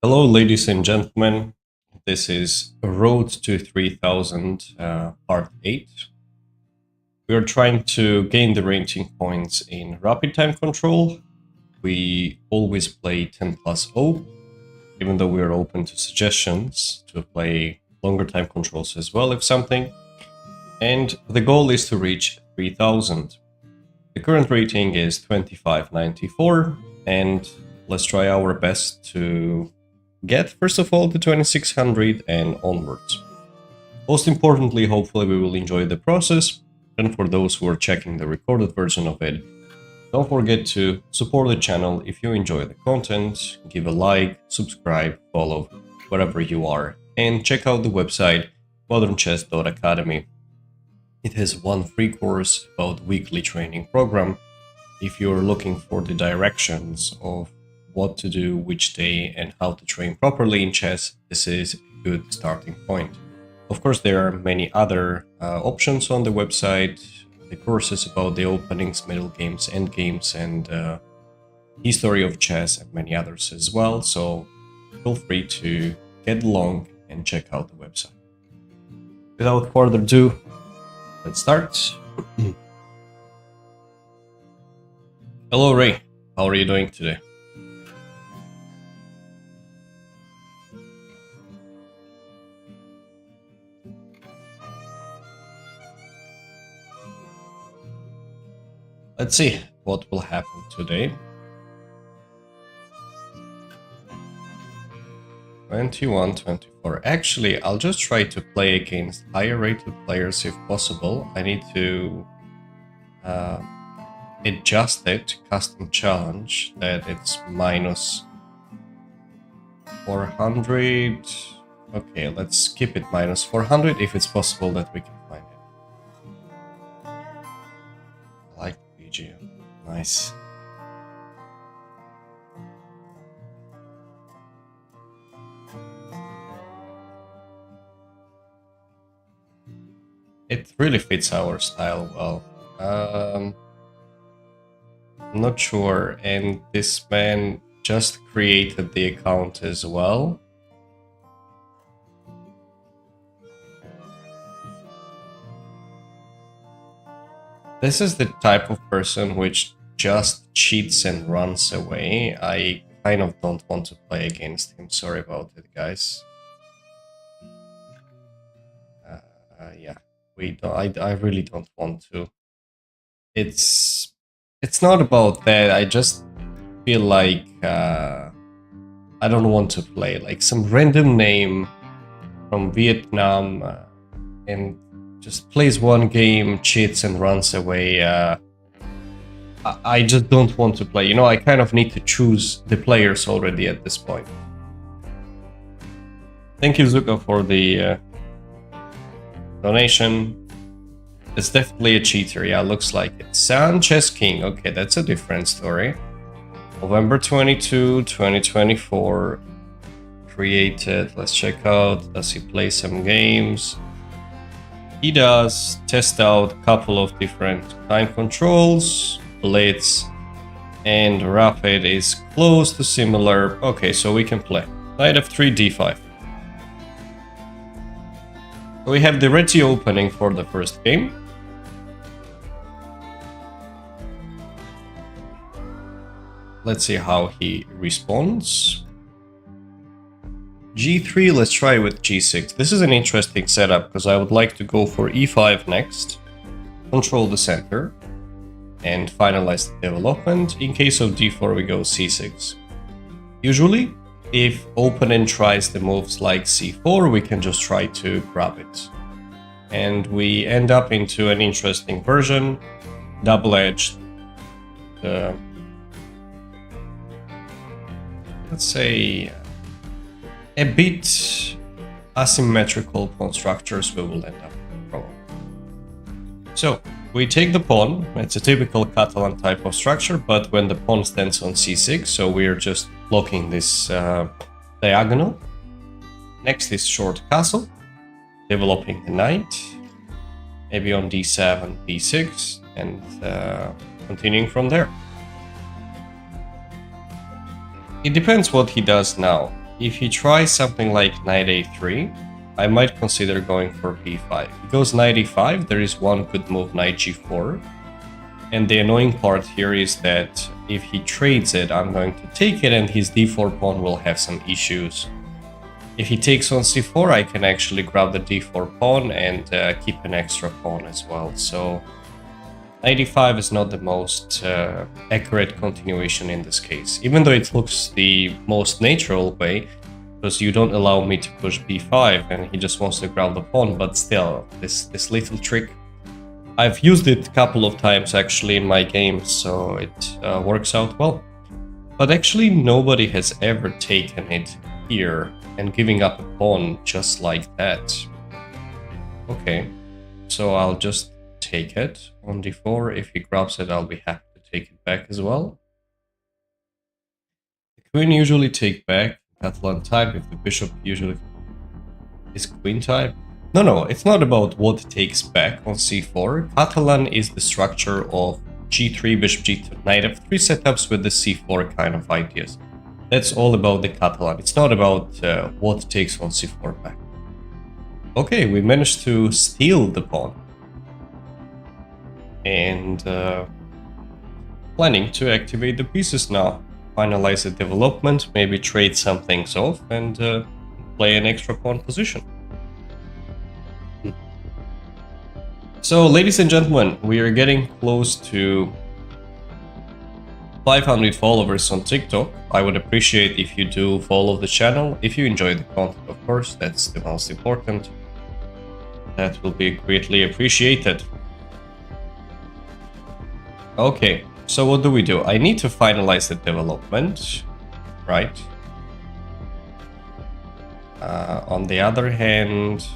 Hello, ladies and gentlemen. This is Road to 3000, Part 8. We are trying to gain the rating points in Rapid Time Control. We always play 10 plus O, even though we are open to suggestions to play longer time controls as well, if something. And the goal is to reach 3000. The current rating is 2594, and let's try our best to get, first of all, the 2600 and onwards. Most importantly, hopefully we will enjoy the process, and for those who are checking the recorded version of it, don't forget to support the channel if you enjoy the content, give a like, subscribe, follow, wherever you are, and check out the website modernchess.academy. It has one free course about weekly training program if you're looking for the directions of what to do which day and how to train properly in chess. This is a good starting point. Of course, there are many other options on the website, the courses about the openings, middle games, end games, and history of chess, and many others as well, so feel free to get along and check out the website. Without further ado, let's start. Hello, Ray. How are you doing today? Let's see what will happen today. 21, 24. Actually, I'll just try to play against higher rated players if possible. I need to adjust it, custom challenge, that it's minus 400. Okay, let's skip it minus 400 if it's possible that we can find it. I like the BGM. Nice. It really fits our style well. I'm not sure, and this man just created the account as well. This is the type of person which just cheats and runs away. I kind of don't want to play against him. Sorry about it, guys. Yeah, we don't. I really don't want to. It's not about that. I just feel like I don't want to play like some random name from Vietnam and just plays one game, cheats and runs away. I just don't want to play. You know, I kind of need to choose the players already at this point. Thank you, Zuko, for the donation. It's definitely a cheater. Yeah, looks like it. Sanchez King. Okay, that's a different story. November 22, 2024. Created. Let's check out. Does he play some games? He does. Test out a couple of different time controls. Blitz and Rapid is close to similar. Okay, so we can play. Knight f3, d5. We have the ready opening for the first game. Let's see how he responds. g3, let's try with g6. This is an interesting setup because I would like to go for e5 next, control the center, and finalize the development. In case of d4, we go c6. Usually, if opponent tries the moves like c4, we can just try to grab it. And we end up into an interesting version, double-edged. Let's say a bit asymmetrical pawn structures we will end up probably. So we take the pawn. It's a typical Catalan type of structure, but when the pawn stands on c6, so we're just blocking this diagonal. Next is short castle, developing the knight, maybe on d7, d6, and continuing from there. It depends what he does now. if he tries something like knight a3, I might consider going for b5. If he goes knight e5, there is one good move, knight g4. And the annoying part here is that if he trades it, I'm going to take it and his d4 pawn will have some issues. If he takes on c4, I can actually grab the d4 pawn and keep an extra pawn as well. So knight e5 is not the most accurate continuation in this case, even though it looks the most natural way, because you don't allow me to push b5 and he just wants to grab the pawn, but still, this little trick, I've used it a couple of times actually in my games, so it works out well. But actually nobody has ever taken it here and giving up a pawn just like that. Okay, so I'll just take it on d4. If he grabs it, I'll be happy to take it back as well. The queen usually take back Catalan type if the bishop usually is queen type. No, it's not about what takes back on c4. Catalan is the structure of g3, bishop g2, knight f3 setups with the c4 kind of ideas. That's all about the Catalan. It's not about what takes on c4 back. Okay, we managed to steal the pawn. And planning to activate the pieces now. Finalize the development, maybe trade some things off and play an extra pawn position. So, ladies and gentlemen, we are getting close to 500 followers on TikTok. I would appreciate if you do follow the channel. If you enjoy the content, of course, that's the most important. That will be greatly appreciated. Okay, so what do? I need to finalize the development, right? On the other hand,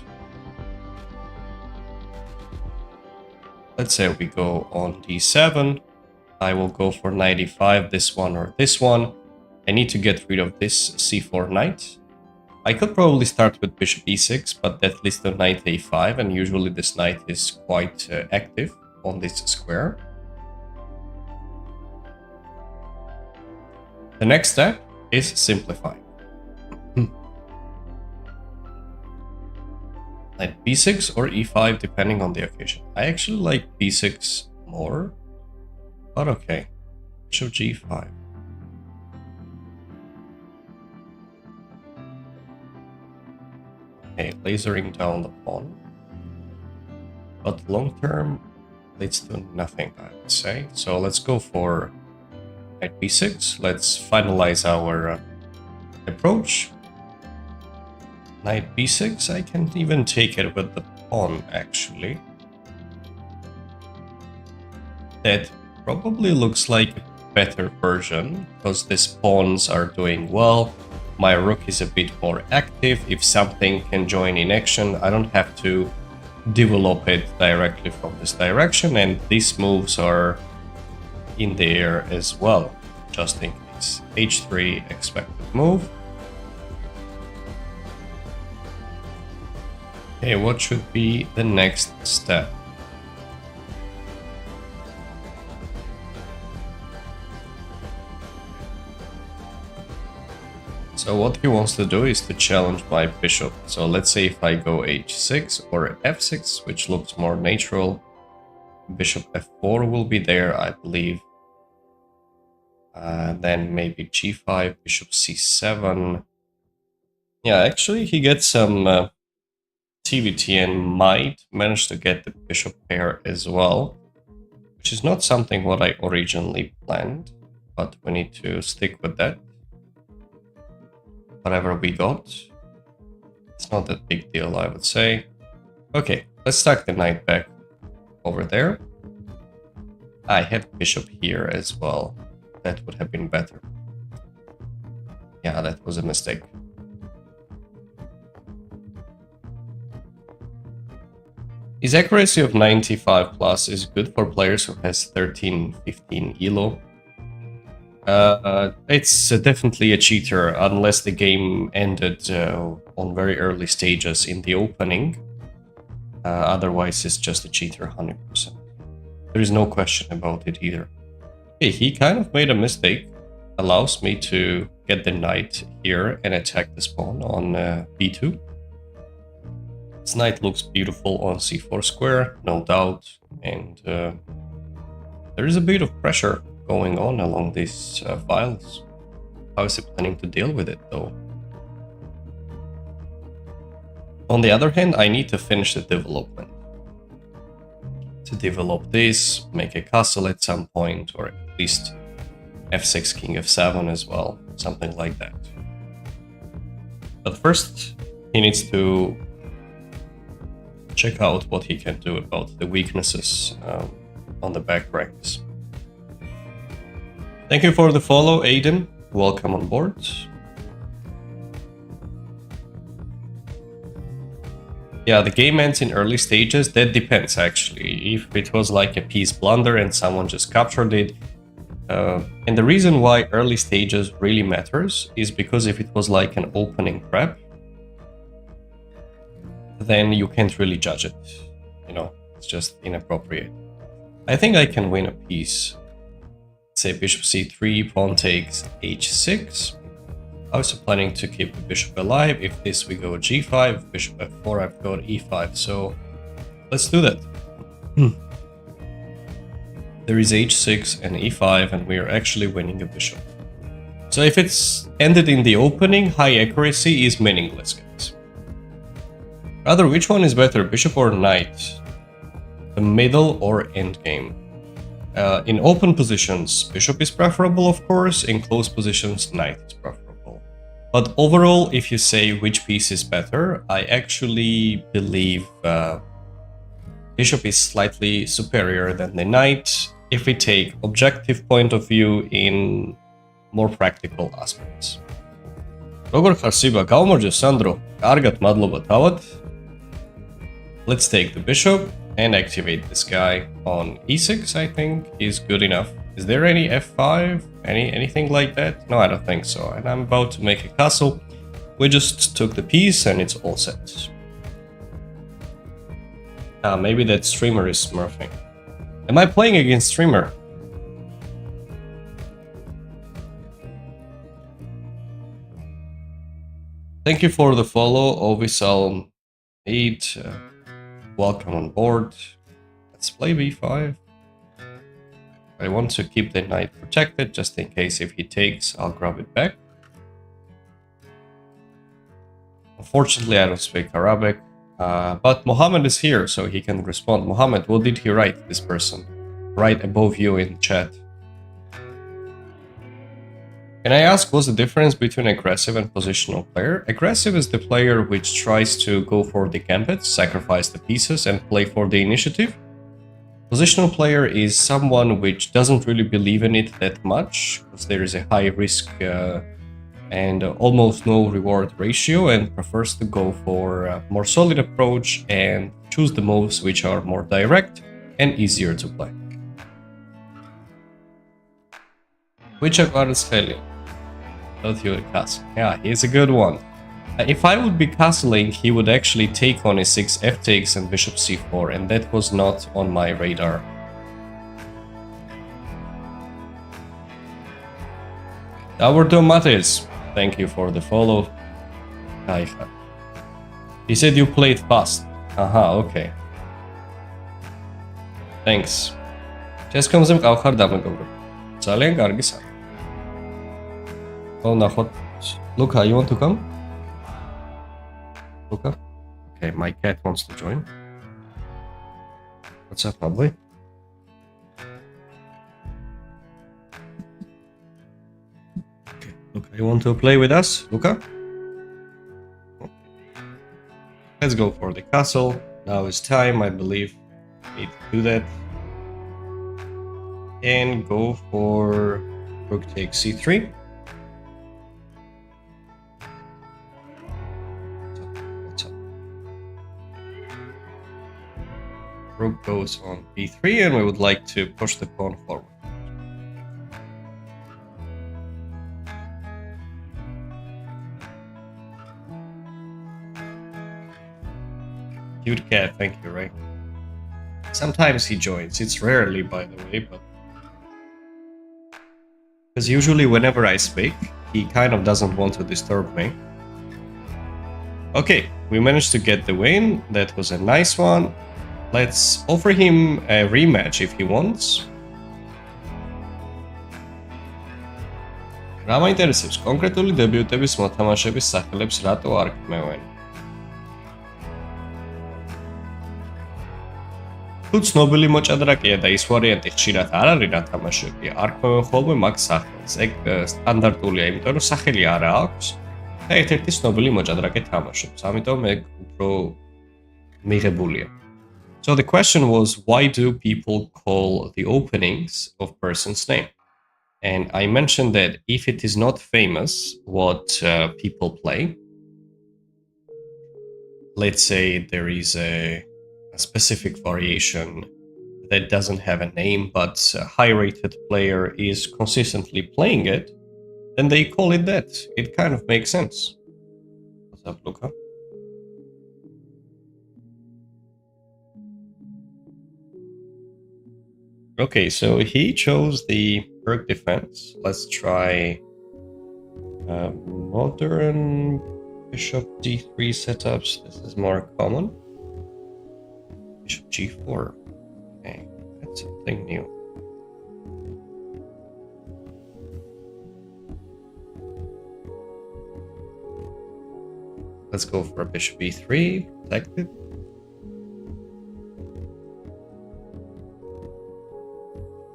let's say we go on d7. I will go for knight e5, this one or this one. I need to get rid of this c4 knight. I could probably start with bishop e6, but that leads to knight a5, and usually this knight is quite active on this square. The next step is simplifying. Knight b6 or e5, depending on the occasion. I actually like b6 more, but okay. Bishop g5. Okay, lasering down the pawn. But long term leads to nothing, I would say. So let's go for knight b6. Let's finalize our approach. Knight b6, I can even take it with the pawn, actually. That probably looks like a better version, because these pawns are doing well. My rook is a bit more active. If something can join in action, I don't have to develop it directly from this direction, and these moves are in the air as well, just in case. h3, expected move. Okay, what should be the next step? So what he wants to do is to challenge my bishop. So let's say if I go h6 or f6, which looks more natural, bishop f4 will be there, I believe. Then maybe g5, bishop c7. Yeah, actually he gets some TVT and might manage to get the bishop pair as well, which is not something what I originally planned, but we need to stick with that. Whatever we got, it's not that big deal, I would say. Okay, let's stack the knight back over there. I had bishop here as well. That would have been better. Yeah, that was a mistake. His accuracy of 95 plus is good for players who has 13-15 elo. It's definitely a cheater unless the game ended on very early stages in the opening. Otherwise, it's just a cheater 100%. There is no question about it either. Okay, he kind of made a mistake. allows me to get the knight here and attack this pawn on b2. This knight looks beautiful on c4 square, no doubt, and there is a bit of pressure going on along these files. How is he planning to deal with it, though? On the other hand, I need to finish the development. To develop this, make a castle at some point, or at least f6, king f7 as well, something like that. But first, he needs to check out what he can do about the weaknesses on the back ranks. Thank you for the follow, Aiden. Welcome on board. Yeah, the game ends in early stages. That depends, actually. If it was like a piece blunder and someone just captured it. And the reason why early stages really matters is because if it was like an opening prep, then you can't really judge it. You know, it's just inappropriate. I think I can win a piece. Say bishop c3, pawn takes h6. I was planning to keep the bishop alive. If this, we go g5, bishop f4, I've got e5. So let's do that. There is h6 and e5, and we are actually winning a bishop. So if it's ended in the opening, high accuracy is meaningless, guys. Rather, which one is better, bishop or knight? The middle or endgame? In open positions, bishop is preferable, of course. In closed positions, knight is preferable. But overall, if you say which piece is better, I actually believe bishop is slightly superior than the knight if we take objective point of view in more practical aspects. Როგორ ხარ სიბა? გავმორჯე სანდრო. კარგად, მადლობა თავად. Let's take the bishop and activate this guy on e6. I think is good enough. Is there any f5? Anything like that? No, I don't think so. And I'm about to make a castle. We just took the piece and it's all set. Maybe that streamer is smurfing. Am I playing against streamer? Thank you for the follow, Ovisal 8. Welcome on board. Let's play b5. I want to keep the knight protected, just in case if he takes, I'll grab it back. Unfortunately, I don't speak Arabic. But Mohammed is here, so he can respond. Mohammed, what did he write, this person? Right above you in chat. Can I ask, what's the difference between aggressive and positional player? Aggressive is the player which tries to go for the gambits, sacrifice the pieces, and play for the initiative. Positional player is someone which doesn't really believe in it that much, because there is a high risk and almost no reward ratio, and prefers to go for a more solid approach and choose the moves which are more direct and easier to play. Which Aquarius failure? Castle. Yeah, he's a good one. If I would be castling, he would actually take on a6, f takes, and bishop c4, and that was not on my radar. Alberto Mates, thank you for the follow. He said you played fast. Aha, okay. Thanks. Just comes in გავხარ დამეგობრებო. ძალიან კარგი საქმე. Oh, ნახოთ. Luca, you want to come? Luca? Okay, my cat wants to join. What's up, my boy? Okay, Luca, you want to play with us, Luca? Let's go for the castle. Now it's time, I believe. Need to do that. And go for rook takes c3. Rook goes on b3, and we would like to push the pawn forward. Cute cat, thank you, Ray. Sometimes he joins. It's rarely, by the way, but Because usually whenever I speak, he kind of doesn't want to disturb me. Okay, we managed to get the win. That was a nice one. Let's offer him a rematch if he wants. რა მაინტერესებს კონკრეტული დებიუტების მოთამაშების სახელებს რატო არ ქმევენ? თუ ცნობილი მოჭადრაკეა და ის ვარიანტი ხშირად არ არის რა თამაშები, არ ქმევენ ხოლმე მაგ სახელს. ეგ სტანდარტულია, იმიტომ რომ სახელი არ აქვს და ერთ-ერთი ცნობილი მოჭადრაკე თამაშობს. ამიტომ ეგ უფრო მიღებულია. So the question was, why do people call the openings of person's name? And I mentioned that if it is not famous what people play, let's say there is a specific variation that doesn't have a name, but a high-rated player is consistently playing it, then they call it that. It kind of makes sense. What's up, Luca? Okay, so he chose the perk defense. Let's try modern bishop d3 setups. This is more common. Bishop g4. Okay, that's something new. Let's go for a bishop e3, protected.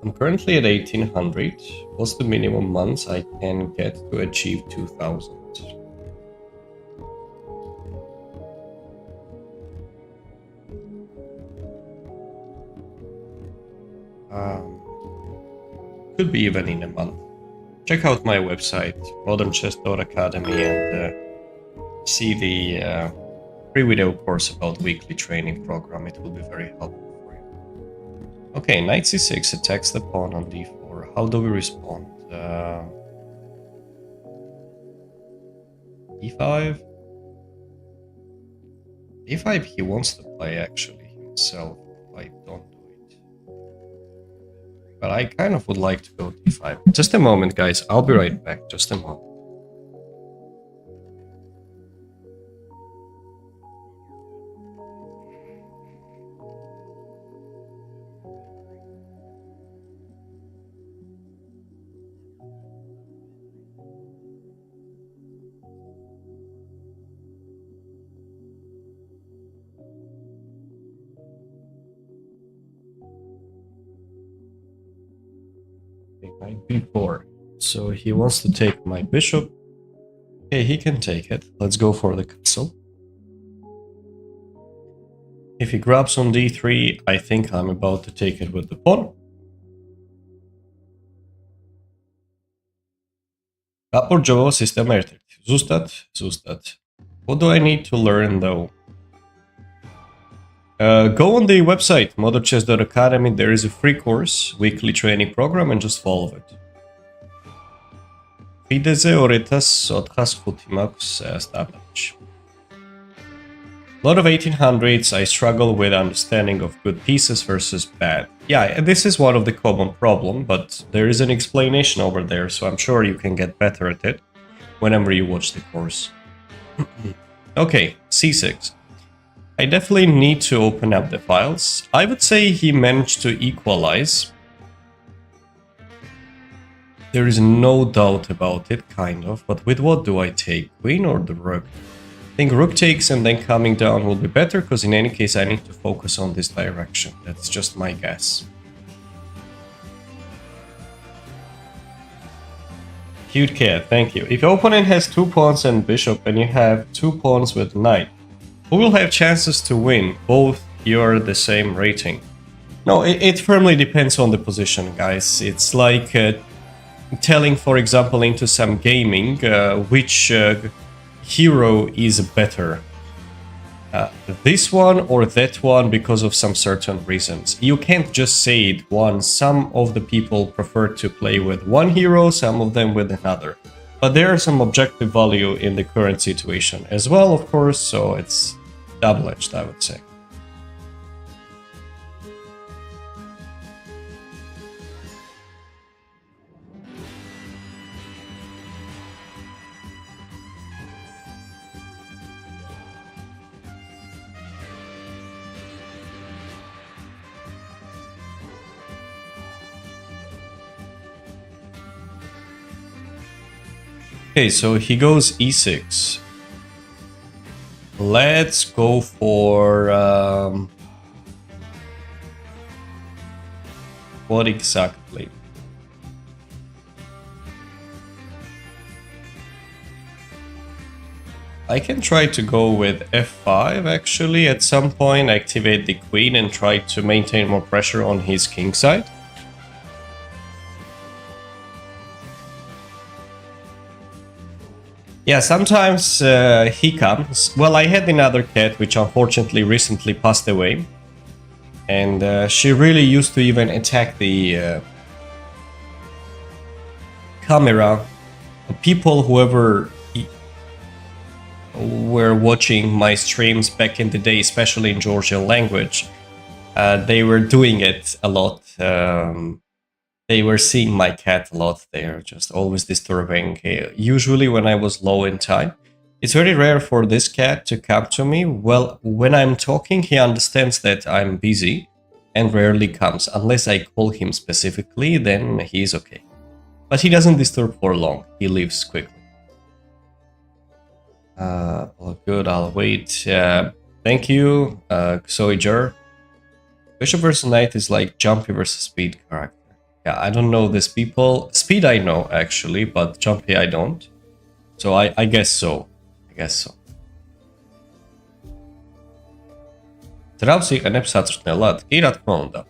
I'm currently at 1800. What's the minimum months I can get to achieve 2000? Could be even in a month. Check out my website, modernchess.academy, and see the free video course about weekly training program. It will be very helpful. Okay, knight c6 attacks the pawn on d4. How do we respond? e5? e5 he wants to play actually himself. I don't do it. But I kind of would like to go d5. Just a moment, guys. I'll be right back. Just a moment. Knight b4. So he wants to take my bishop. Okay, he can take it. Let's go for the castle. If he grabs on d3, I think I'm about to take it with the pawn. Raporjovo system ერთ-ერთი. Zustat. What do I need to learn though? Go on the website, modernchess.academy. There is a free course, weekly training program, and just follow it. Fideze 2005 max startach. A lot of 1800s, I struggle with understanding of good pieces versus bad. Yeah, this is one of the common problem, but there is an explanation over there, so I'm sure you can get better at it whenever you watch the course. Okay, c6. I definitely need to open up the files. I would say he managed to equalize. There is no doubt about it, kind of, but with what do I take? Queen or the rook? I think rook takes and then coming down will be better, because in any case I need to focus on this direction. That's just my guess. Cute cat, thank you. If your opponent has 2 pawns and bishop and you have 2 pawns with knight, who will have chances to win? Both you're the same rating. No, it firmly depends on the position, guys. It's like telling, for example, into some gaming, which hero is better. This one or that one because of some certain reasons. You can't just say it once. Some of the people prefer to play with one hero, some of them with another. But there is some objective value in the current situation as well, of course, so it's double-edged, I would say. Okay, so he goes e6. Let's go for... what exactly? I can try to go with f5 actually. At some point activate the queen and try to maintain more pressure on his king side. Yeah, sometimes he comes. Well, I had another cat which unfortunately recently passed away. And she really used to even attack the camera. People, whoever were watching my streams back in the day, especially in Georgian language, they were doing it a lot. They were seeing my cat a lot there, just always disturbing. Usually when I was low in time, it's very rare for this cat to come to me. Well, when I'm talking, he understands that I'm busy and rarely comes. Unless I call him specifically, then he's okay. But he doesn't disturb for long. He leaves quickly. Well, good, I'll wait. Thank you, Xoiger. Bishop versus Knight is like Jumpy versus Speed character. Yeah, I don't know these people. Speed I know, actually, but Jumpy I don't. So I guess so. I guess so. Trauts იყენებს საწვრთნელად? კი, რა თქმა უნდა.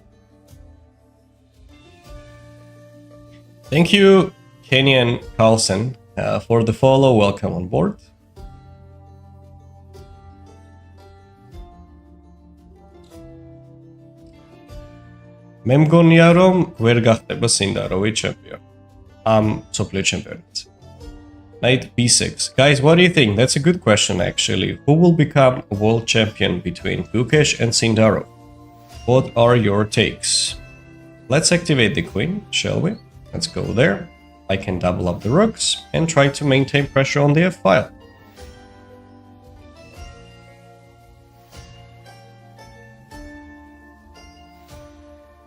Thank you, Kenyan Carlson, for the follow. Welcome on board. მე მგონია რომ ვერ გახდება სინდაროვი ჩემპიონი ამ სოფლიო ჩემპიონატზე. Knight b6. Guys, what do you think? That's a good question actually. Who will become world champion between Gukesh and Sindarov? What are your takes? Let's activate the queen, shall we? Let's go there. I can double up the rooks and try to maintain pressure on the f file.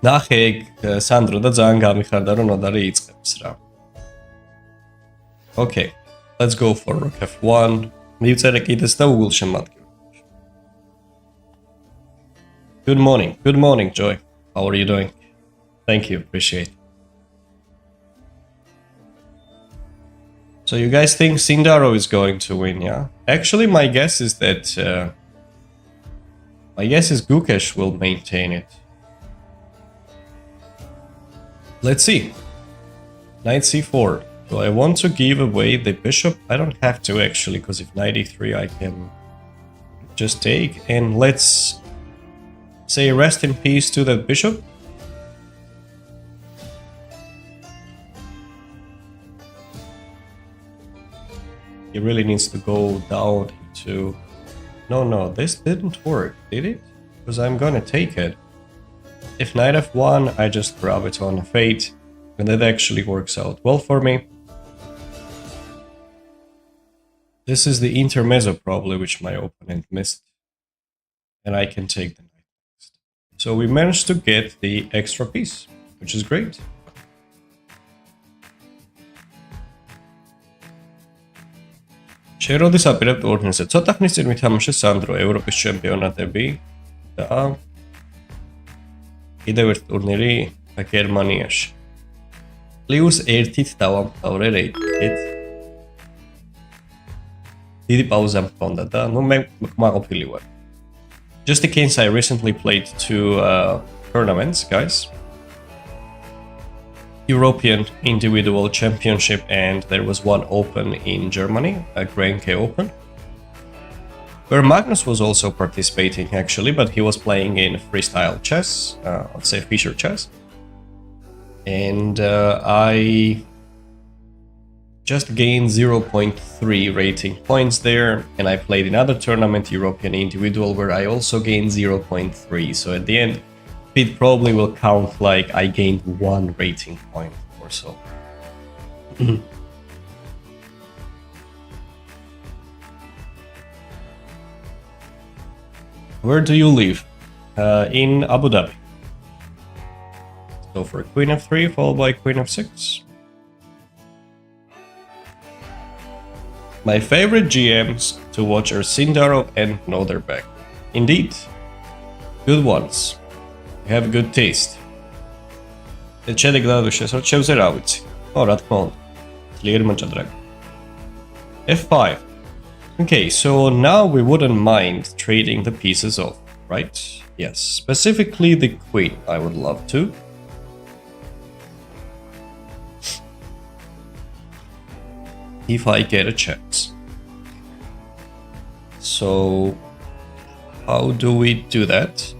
ნახე სანდრო და ძალიან გამიხარდა რომ ნოდარი იწყებს რა. Okay, let's go for rook f1. მივწერე კიდეც და უგულშემატკივრო. Good morning, Joy. How are you doing? Thank you, appreciate it. So you guys think Sindaro is going to win, yeah? Actually, my guess is that Gukesh will maintain it. Let's see. Knight c4. Do I want to give away the bishop? I don't have to actually, because if knight e3 I can just take. And let's say rest in peace to that bishop. He really needs to go down to... No, this didn't work, did it? Because I'm gonna take it. If knight f1, I just grab it on fate, and that actually works out well for me. This is the intermezzo probably, which my opponent missed, and I can take the knight next. So we managed to get the extra piece, which is great. შეეროდის აპირებ ტურნირზე. ცოტა ხნის წინ ვითამაშე სანდრო ევროპის ჩემპიონატები და კიდევ ერთ ტურნირი გერმანიაში. +1-ით დავამთავრე რეიტინგით. დიდი პაუზა მქონდა და მე კმაყოფილი ვარ. Just in case, I recently played 2 tournaments, guys. European Individual Championship, and there was one open in Germany, a Grenke Open, where Magnus was also participating actually, but he was playing in freestyle chess, let's say Fischer chess. And I just gained 0.3 rating points there, and I played another tournament, European Individual, where I also gained 0.3. So at the end, it probably will count like I gained 1 rating point or so. Where do you live? In Abu Dhabi. So for queen f3 followed by queen f6. My favorite GMs to watch are Sindarov and Noderbeck. Indeed, good ones. You have good taste. შედეგი გადავიშესოთ, შევზე რა ვიცი. ო, რა თქმა უნდა. ძლიერი მოჭადრაკე. F5. Okay, so now we wouldn't mind trading the pieces off, right? Yes, specifically the queen, I would love to. If I get a chance. So, how do we do that?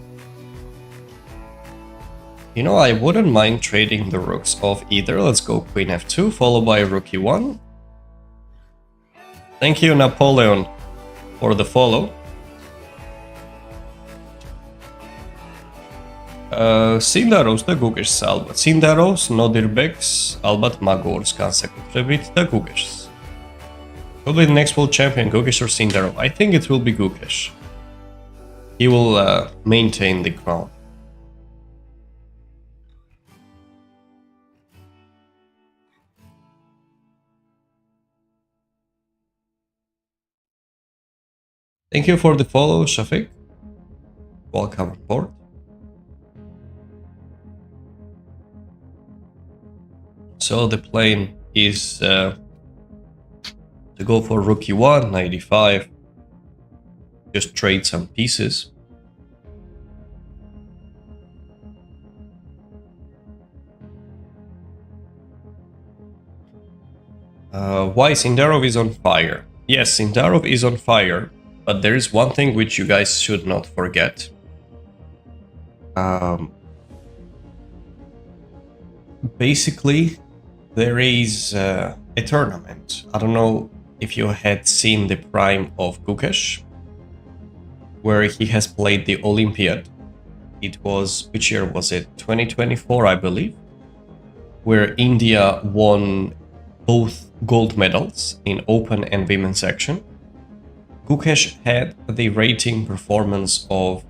You know, I wouldn't mind trading the rooks off either. Let's go queen f2, followed by rook e1. Thank you, Napoleon, for the follow. Sindarovs და გუგეშს ალბათ. Sindarovs, Nodirbeks, ალბათ მაგორს განსაკუთრებით და გუგეშს. Probably the next world champion, Gugesh or Sindarov. I think it will be Gugesh. He will maintain the crown. Thank you for the follow, Shafiq. Welcome on board. So the plan is to go for rook e1, knight e5, just trade some pieces. Why Sindarov is on fire? Yes, Sindarov is on fire, but there is one thing which you guys should not forget. Basically, there is a tournament. I don't know if you had seen the prime of Gukesh, where he has played the Olympiad. It was, which year was it? 2024, I believe, where India won both gold medals in open and women's section. Gukesh had the rating performance of,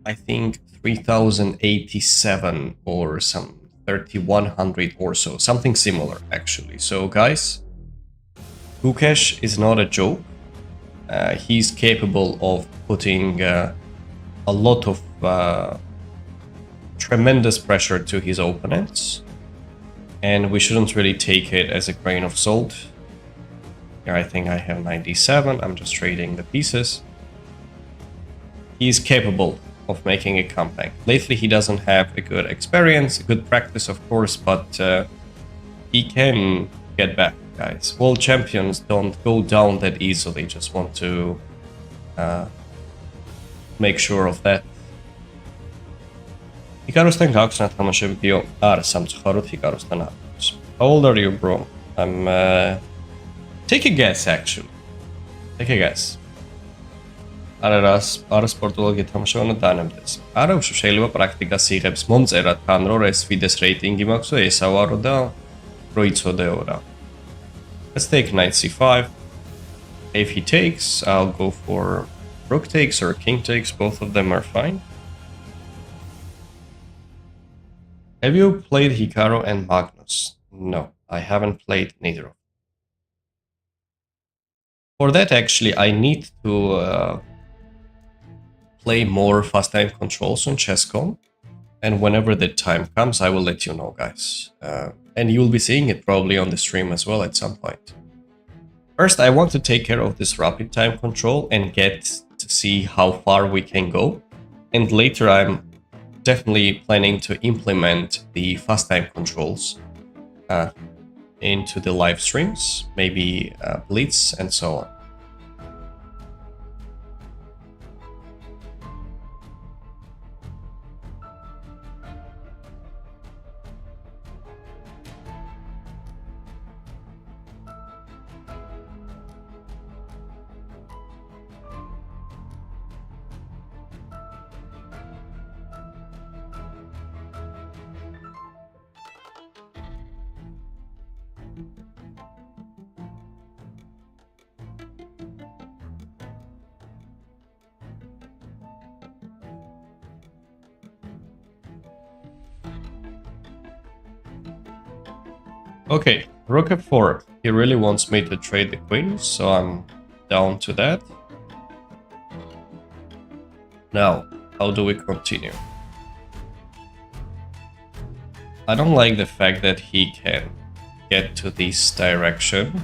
I think, 3087 or some 3100 or so, something similar actually. So guys, Gukesh is not a joke. He's capable of putting a lot of tremendous pressure to his opponents, and we shouldn't really take it as a grain of salt. Here I think I have 97. I'm just trading the pieces. He's capable of making a comeback. Lately he doesn't have a good experience, a good practice of course, but he can get back, guys. World champions don't go down that easily, just want to make sure of that. Ikarostan გაქვს ნათამაშებიო? არა, სამწუხაროდ Ikarostan არ აქვს. How old are you, bro? I'm take a guess actually. Take a guess. არა სპორტულად გეთამაშება და დანებდეს. არა უშო შეიძლება პრაქტიკას იღებს მომწერა თან რომ ეს ვიდეს რეიტინგი მაქვს და ესავარო და რო იცოდეო რა. Let's take knight c5. If he takes, I'll go for rook takes or king takes. Both of them are fine. Have you played Hikaru and Magnus? No, I haven't played neither of them. For that actually I need to play more fast time controls on Chess.com, and whenever the time comes I will let you know, guys, and you will be seeing it probably on the stream as well at some point. First I want to take care of this rapid time control and get to see how far we can go, and later I'm definitely planning to implement the fast time controls into the live streams, maybe Blitz and so on. Okay, rook f4. He really wants me to trade the queen, so I'm down to that. Now, how do we continue? I don't like the fact that he can get to this direction.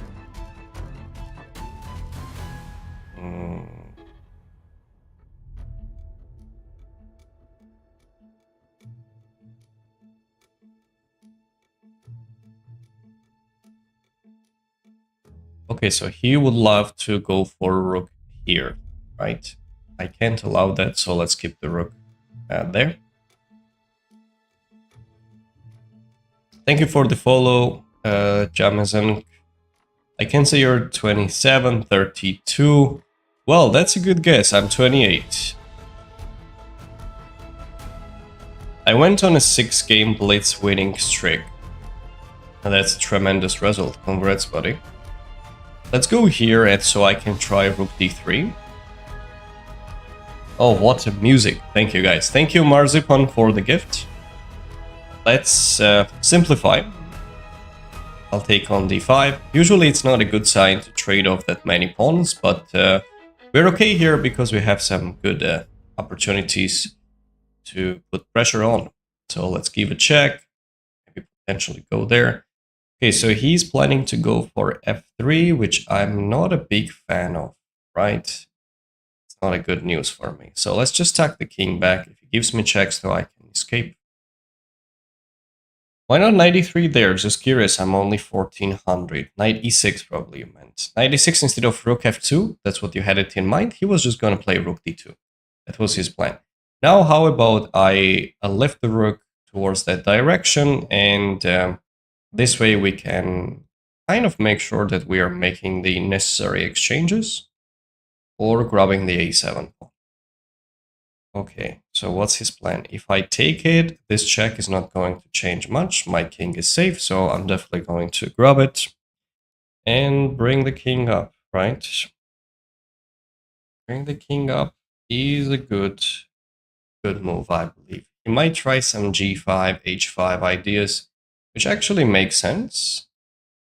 Okay, so he would love to go for rook here, right? I can't allow that, so let's keep the rook there. Thank you for the follow, Jamazon. I can say you're 27, 32. Well, that's a good guess. I'm 28. I went on a 6-game blitz winning streak. And that's a tremendous result. Congrats, buddy. Let's go here, and so I can try rook d3. Oh, what a music. Thank you, guys. Thank you, Marzipan, for the gift. Let's simplify. I'll take on d5. Usually it's not a good sign to trade off that many pawns, but we're okay here because we have some good opportunities to put pressure on. So let's give a check. Maybe potentially go there. Okay, so he's planning to go for f3, which I'm not a big fan of, right? It's not a good news for me. So let's just tuck the king back. If he gives me checks, so I can escape. Why not 93 there? Just curious, I'm only 1400. Knight e6 probably you meant. 96 instead of rook f2, that's what you had it in mind. He was just going to play rook d2. That was his plan. Now how about I lift the rook towards that direction, and this way we can kind of make sure that we are making the necessary exchanges or grabbing the a7 pawn. Okay, so what's his plan? If I take it, this check is not going to change much. My king is safe, so I'm definitely going to grab it and bring the king up, right? Bring the king up is a good move, I believe. You might try some g5, h5 ideas, which actually makes sense,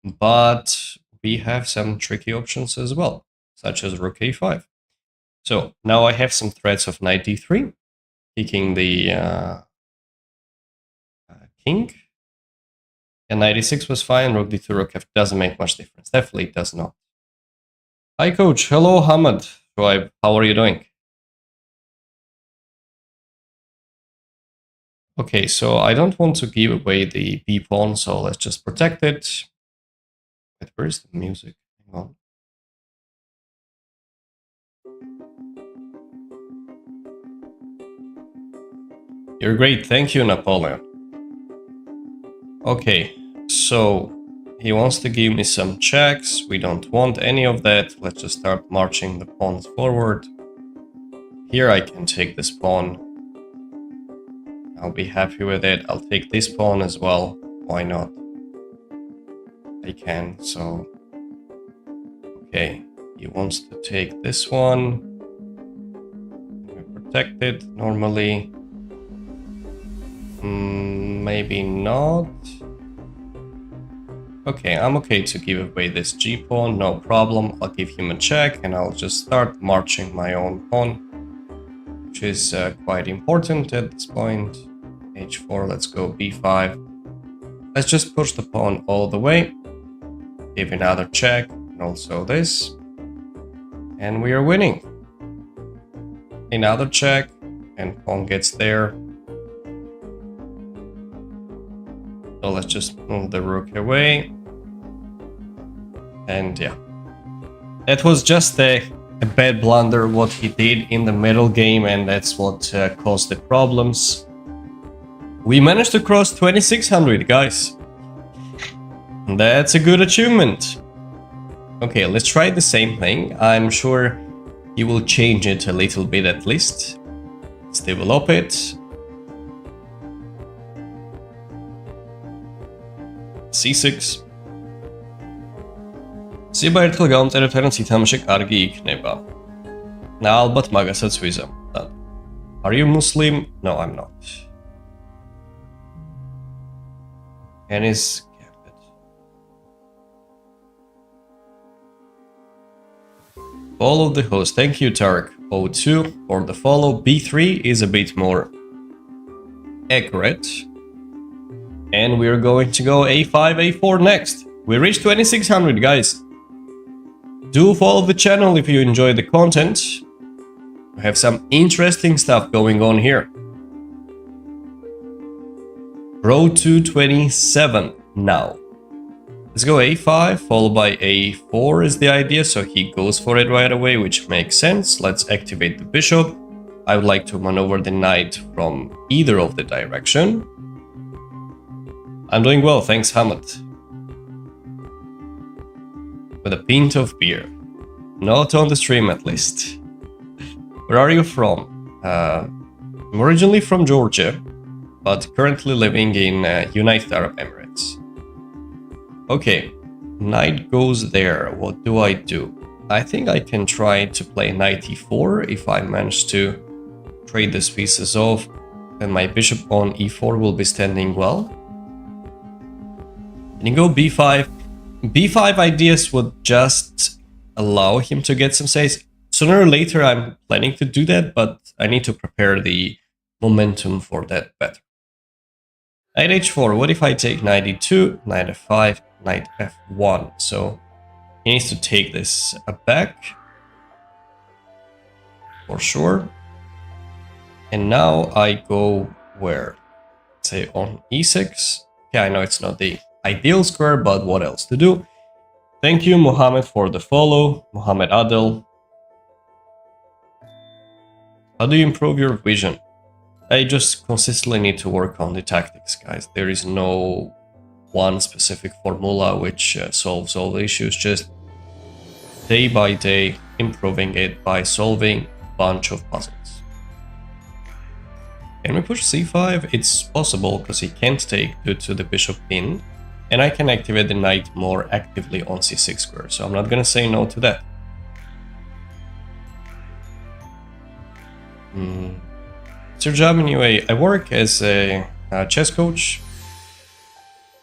but we have some tricky options as well, such as rook a5. So now I have some threats of knight d3, taking the king. And knight e6 was fine, rook d2, rook f doesn't make much difference. Definitely it does not. Hi coach, hello Hamad. Shoaib, how are you doing? Okay, so I don't want to give away the b pawn, so let's just protect it. Wait, where's the music? Hang on. You're great, thank you, Napoleon. Okay, so he wants to give me some checks. We don't want any of that. Let's just start marching the pawns forward. Here I can take this pawn. I'll be happy with it. I'll take this pawn as well. Why not? I can, so... Okay, he wants to take this one. We protect it normally. Maybe not. Okay, I'm okay to give away this g-pawn, no problem. I'll give him a check and I'll just start marching my own pawn, which is quite important at this point. h4, let's go b5. Let's just push the pawn all the way. Give another check and also this. And we are winning. Another check and pawn gets there. So let's just move the rook away. And yeah. That was just a bad blunder what he did in the middle game, and that's what caused the problems. We managed to cross 2600, guys. That's a good achievement. Okay, let's try the same thing. I'm sure he will change it a little bit at least. Let's develop it. c6. Siba ერთხელ გამომწერებთან ითამაშე კარგი იქნება. და ალბათ მაგასაც ვიზამ. Are you Muslim? No, I'm not. And is Follow the host. Thank you, Tark02, for the follow. B3 is a bit more accurate. And we're going to go A5, A4 next. We reached 2600, guys. Do follow the channel if you enjoy the content. We have some interesting stuff going on here. Road to 27 now. Let's go A5, followed by A4 is the idea, so he goes for it right away, which makes sense. Let's activate the bishop. I would like to maneuver the knight from either of the direction. I'm doing well, thanks Hamad. With a pint of beer. Not on the stream at least. Where are you from? I'm originally from Georgia, but currently living in United Arab Emirates. Okay, knight goes there. What do? I think I can try to play knight e4 if I manage to trade these pieces off. Then my bishop on e4 will be standing well. Can you go b5? b5 ideas would just allow him to get some saves. Sooner or later I'm planning to do that, but I need to prepare the momentum for that better. Knight h4, what if I take knight e2, knight f5, knight f1? So he needs to take this back for sure. And now I go where? Say on e6. Yeah, I know it's not the ideal square, but what else to do? Thank you, Mohammed, for the follow. Mohammed Adel. How do you improve your vision? I just consistently need to work on the tactics, guys. There is no one specific formula which solves all the issues. Just day by day improving it by solving a bunch of puzzles. Can we push c5? It's possible because he can't take due to the bishop in, and I can activate the knight more actively on c6 square, so I'm not gonna say no to that. What's your job anyway? I work as a chess coach.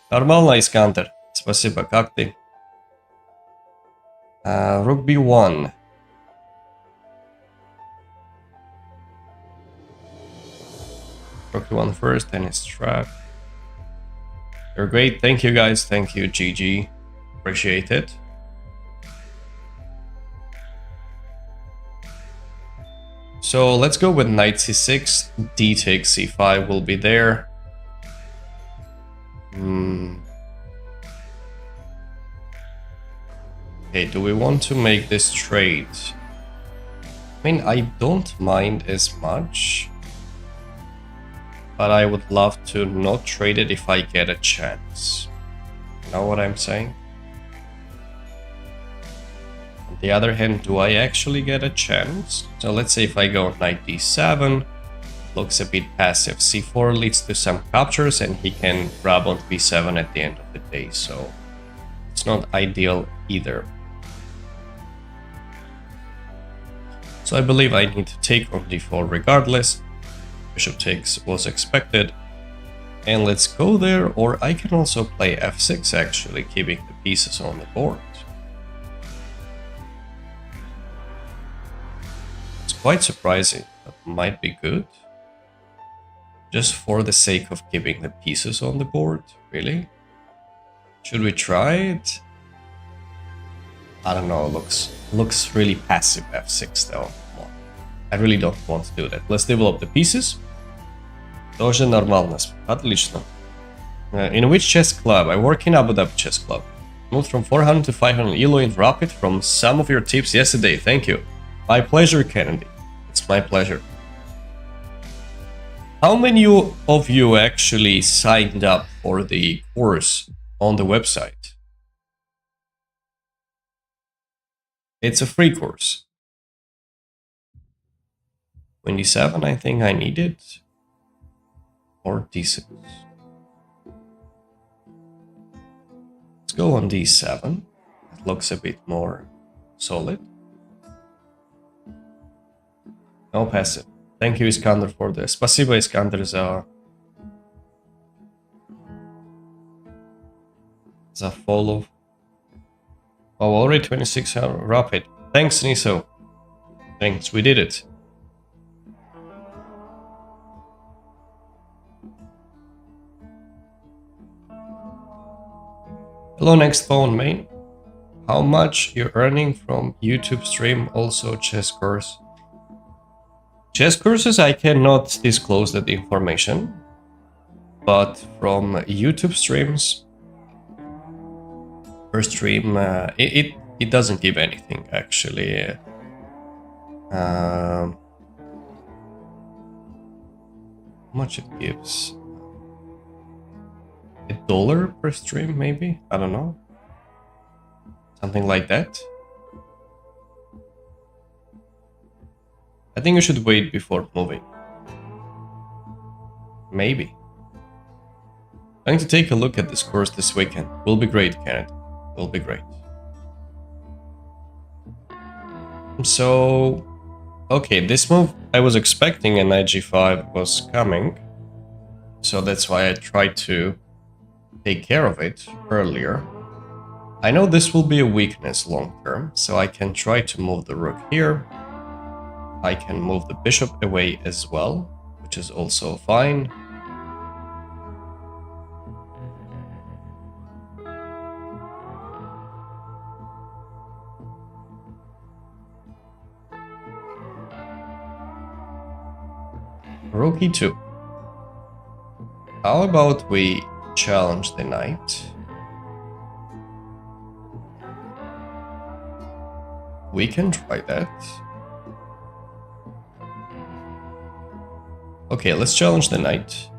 Нормально, Искандер. Спасибо, как ты? Rook b1. Rook b1 first, then it's trap. You're great. Thank you, guys. Thank you, GG. Appreciate it. So let's go with knight c6. D takes c5 will be there. Okay, do we want to make this trade? I mean, I don't mind as much, but I would love to not trade it if I get a chance. You know what I'm saying? On the other hand, do I actually get a chance? So let's say if I go knight d7, looks a bit passive. c4 leads to some captures and he can grab on b7 at the end of the day, so it's not ideal either. So I believe I need to take on d4 regardless. Bishop takes was expected. And let's go there, or I can also play f6 actually, keeping the pieces on the board. It's quite surprising, but might be good. Just for the sake of keeping the pieces on the board, really? Should we try it? I don't know, looks really passive f6 though. I really don't want to do that. Let's develop the pieces. Тоже нормально. Отлично. In which chess club? I work in Abu Dhabi Chess Club. Moved from 400 to 500 ELO in Rapid from some of your tips yesterday. Thank you. My pleasure, Kennedy. It's my pleasure. How many of you actually signed up for the course on the website? It's a free course. 27, I think I need it. Or d6. Let's go on d7. It looks a bit more solid. No passive. Thank you, Iskander, for this. Спасибо, Iskander, за follow. Oh, already 26 Rapid. Thanks, Niso. Thanks, we did it. Hello, next phone, mate. How much you're earning from YouTube stream, also chess course? Chess courses, I cannot disclose that information. But from YouTube streams, per stream, it doesn't give anything, actually. How much it gives? $1 per stream, maybe? I don't know. Something like that. I think you should wait before moving. Maybe. I'm going to take a look at this course this weekend. Will be great, Kenneth. Will be great. So, okay, this move I was expecting an knight g5 was coming. So that's why I tried to take care of it earlier. I know this will be a weakness long term, so I can try to move the rook here. I can move the bishop away as well, which is also fine. Rook e2. How about we challenge the knight? We can try that. Okay, let's challenge the knight.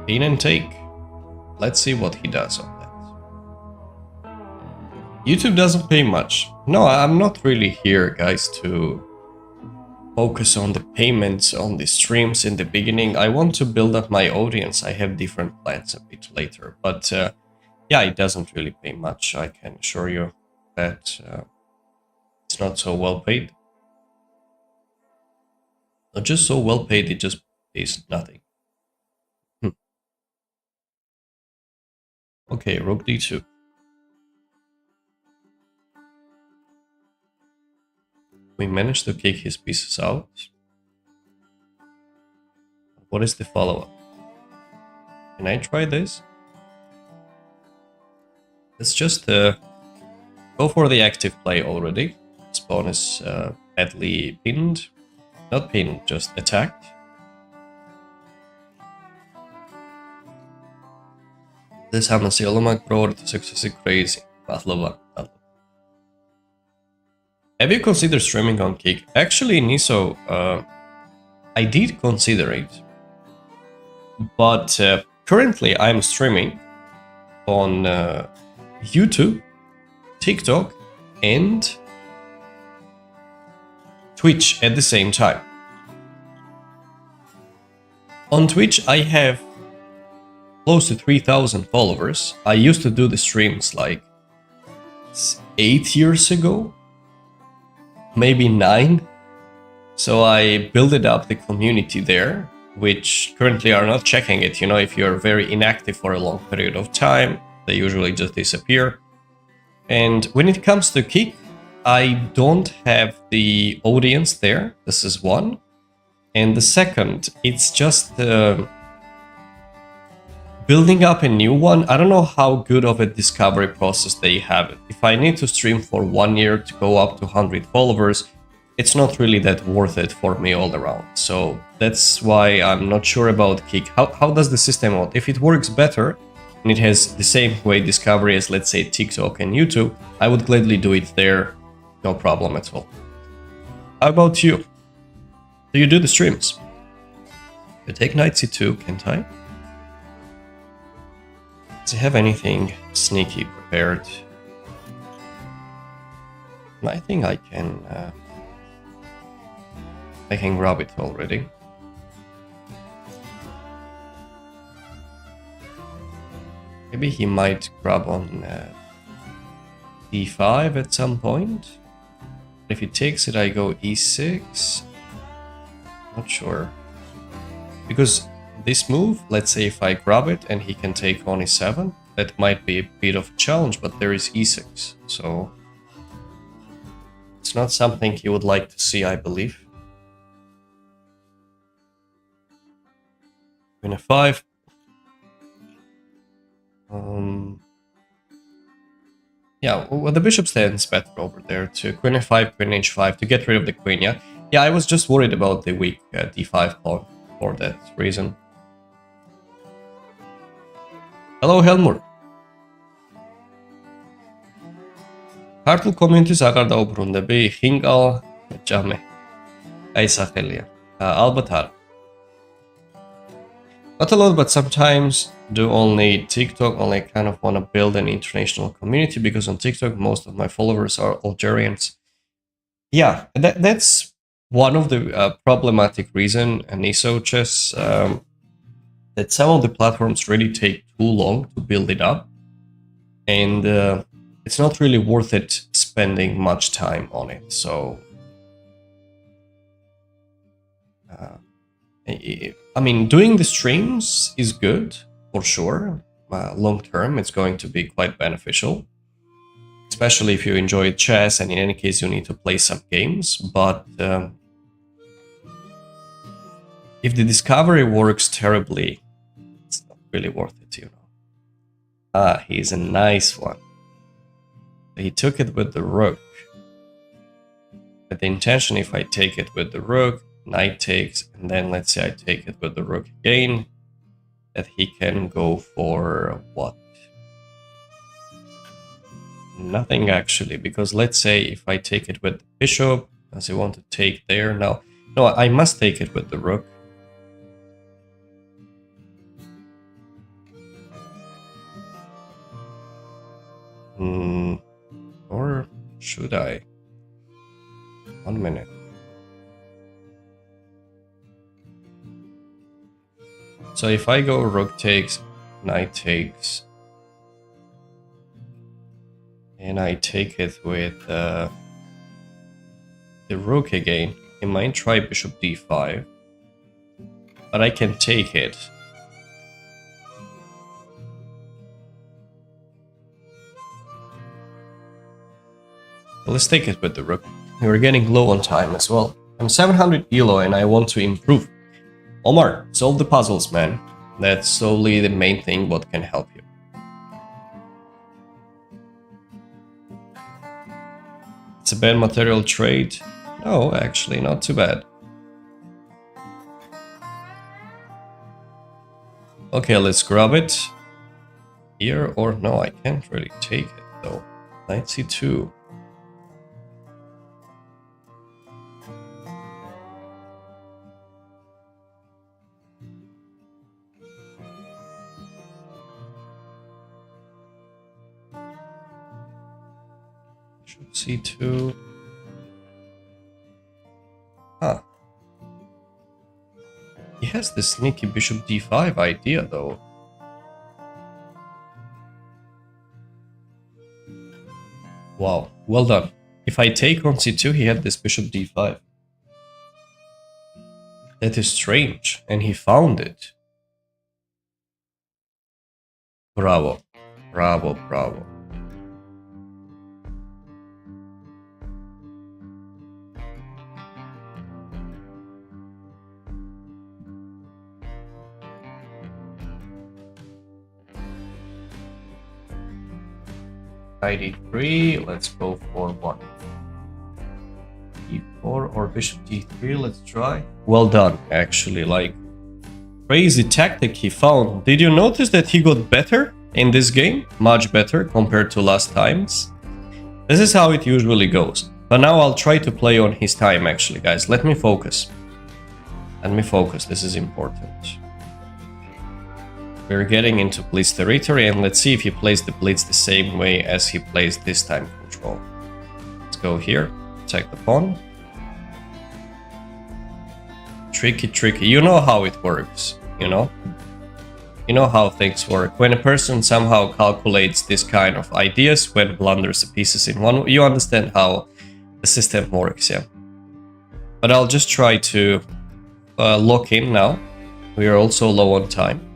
Queen and take. Let's see what he does on that. YouTube doesn't pay much. No, I'm not really here, guys, to focus on the payments on the streams in the beginning. I want to build up my audience. I have different plans a bit later. But yeah, it doesn't really pay much. I can assure you that it's not so well paid. Not just so well paid, it just pays nothing. Okay, rook d2. We managed to kick his pieces out. What is the follow-up? Can I try this? Let's just go for the active play already. This pawn is badly pinned. Not pinned, just attacked. Tillsammans i alla makroer successively crazy. Battlevan. Have you considered streaming on Kick? Actually, Niso, I did consider it. But currently I'm streaming on YouTube, TikTok, and Twitch at the same time. On Twitch, I have close to 3,000 followers. I used to do the streams like 8 years ago, maybe 9. So I built up the community there, which currently are not checking it. You know, if you're very inactive for a long period of time, they usually just disappear. And when it comes to Kick, I don't have the audience there. This is one. And the second, it's just building up a new one. I don't know how good of a discovery process they have. If I need to stream for 1 year to go up to 100 followers, it's not really that worth it for me all around. So that's why I'm not sure about Kick. How does the system work? If it works better and it has the same way discovery as, let's say, TikTok and YouTube, I would gladly do it there. No problem at all. How about you? Do you do the streams? I take knight c2, can't I? Does he have anything sneaky prepared? I think I can grab it already. Maybe he might grab on d5 at some point. If he takes it, I go e6. Not sure. Because this move, let's say if I grab it and he can take on e7, that might be a bit of a challenge, but there is e6. So It's not something you would like to see, I believe. Queen f5. Yeah, well, the bishop stands better over there to queen f5, queen h5 to get rid of the queen, yeah? Yeah, I was just worried about the weak d5 pawn for that reason. Hello, Helmur. ქართულ კომიუნიტის აღარ დაუბრუნდები, ხინკალ ჭამე. აი სახელია. ალბათ არა. Not a lot, but sometimes do only TikTok, only kind of want to build an international community because on TikTok most of my followers are Algerians. Yeah, that's one of the problematic reason in ESO chess, that some of the platforms really take too long to build it up, and it's not really worth it spending much time on it. So I mean, doing the streams is good for sure. Long term, it's going to be quite beneficial, especially if you enjoy chess, and in any case, you need to play some games. But if the discovery works terribly, it's not really worth it, you know. Ah, he's a nice one. He took it with the rook. But the intention, if I take it with the rook, knight takes, and then let's say I take it with the rook again, that he can go for what? Nothing actually, because let's say if I take it with the bishop, does he want to take there? No, I must take it with the rook. Or should I? 1 minute. So if I go rook takes, knight takes, and I take it with the rook again, he might try bishop d5, but I can take it. Well, let's take it with the rook. We're getting low on time as well. I'm 700 elo and I want to improve. Omar, solve the puzzles, man. That's solely the main thing what can help you. It's a bad material trade. No, actually, not too bad. Okay, let's grab it. Here, or no, I can't really take it though. Knight c2. c2. Huh. He has this sneaky bishop d5 idea though. Wow, well done. If I take on c2, he had this bishop d5. That is strange, and he found it. Bravo, bravo, bravo. Knight e3, let's go for what? e4 or bishop d3, let's try. Well done, actually, like, crazy tactic he found. Did you notice that he got better in this game? Much better compared to last times. This is how it usually goes. But now I'll try to play on his time, actually, guys. Let me focus. Let me focus, this is important. We're getting into blitz territory, and let's see if he plays the blitz the same way as he plays this time control. Let's go here, attack the pawn. Tricky, tricky. You know how it works, you know? You know how things work. When a person somehow calculates this kind of ideas, when blunders the pieces in one, you understand how the system works, yeah. But I'll just try to lock in now. We are also low on time.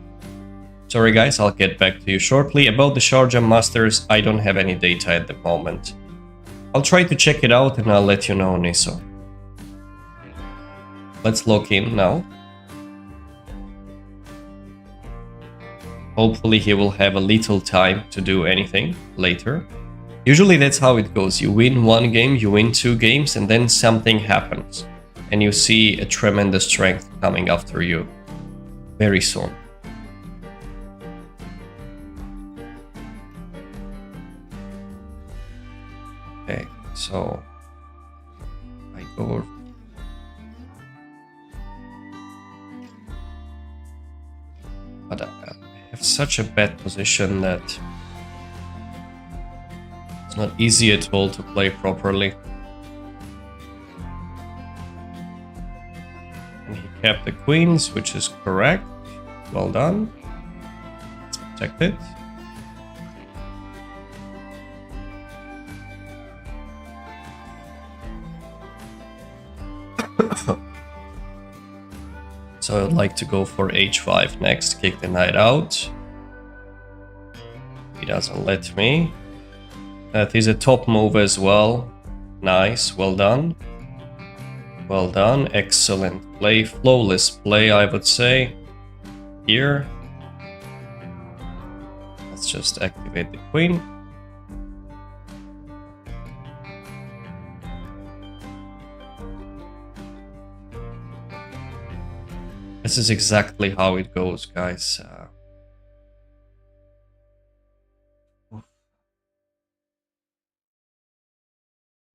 Sorry guys, I'll get back to you shortly. About the Sharjah Masters, I don't have any data at the moment. I'll try to check it out and I'll let you know, Niso. Let's log in now. Hopefully he will have a little time to do anything later. Usually that's how it goes. You win one game, you win 2 games, and then something happens. And you see a tremendous strength coming after you very soon. Okay, so I go. But I have such a bad position that it's not easy at all to play properly. And he kept the queens, which is correct. Well done. Let's protect it. So I'd like to go for h5 next, kick the knight out. He doesn't let me. That is a top move as well. Nice, well done. Well done, excellent play, flawless play I would say. Here. Let's just activate the queen. This is exactly how it goes, guys. I'm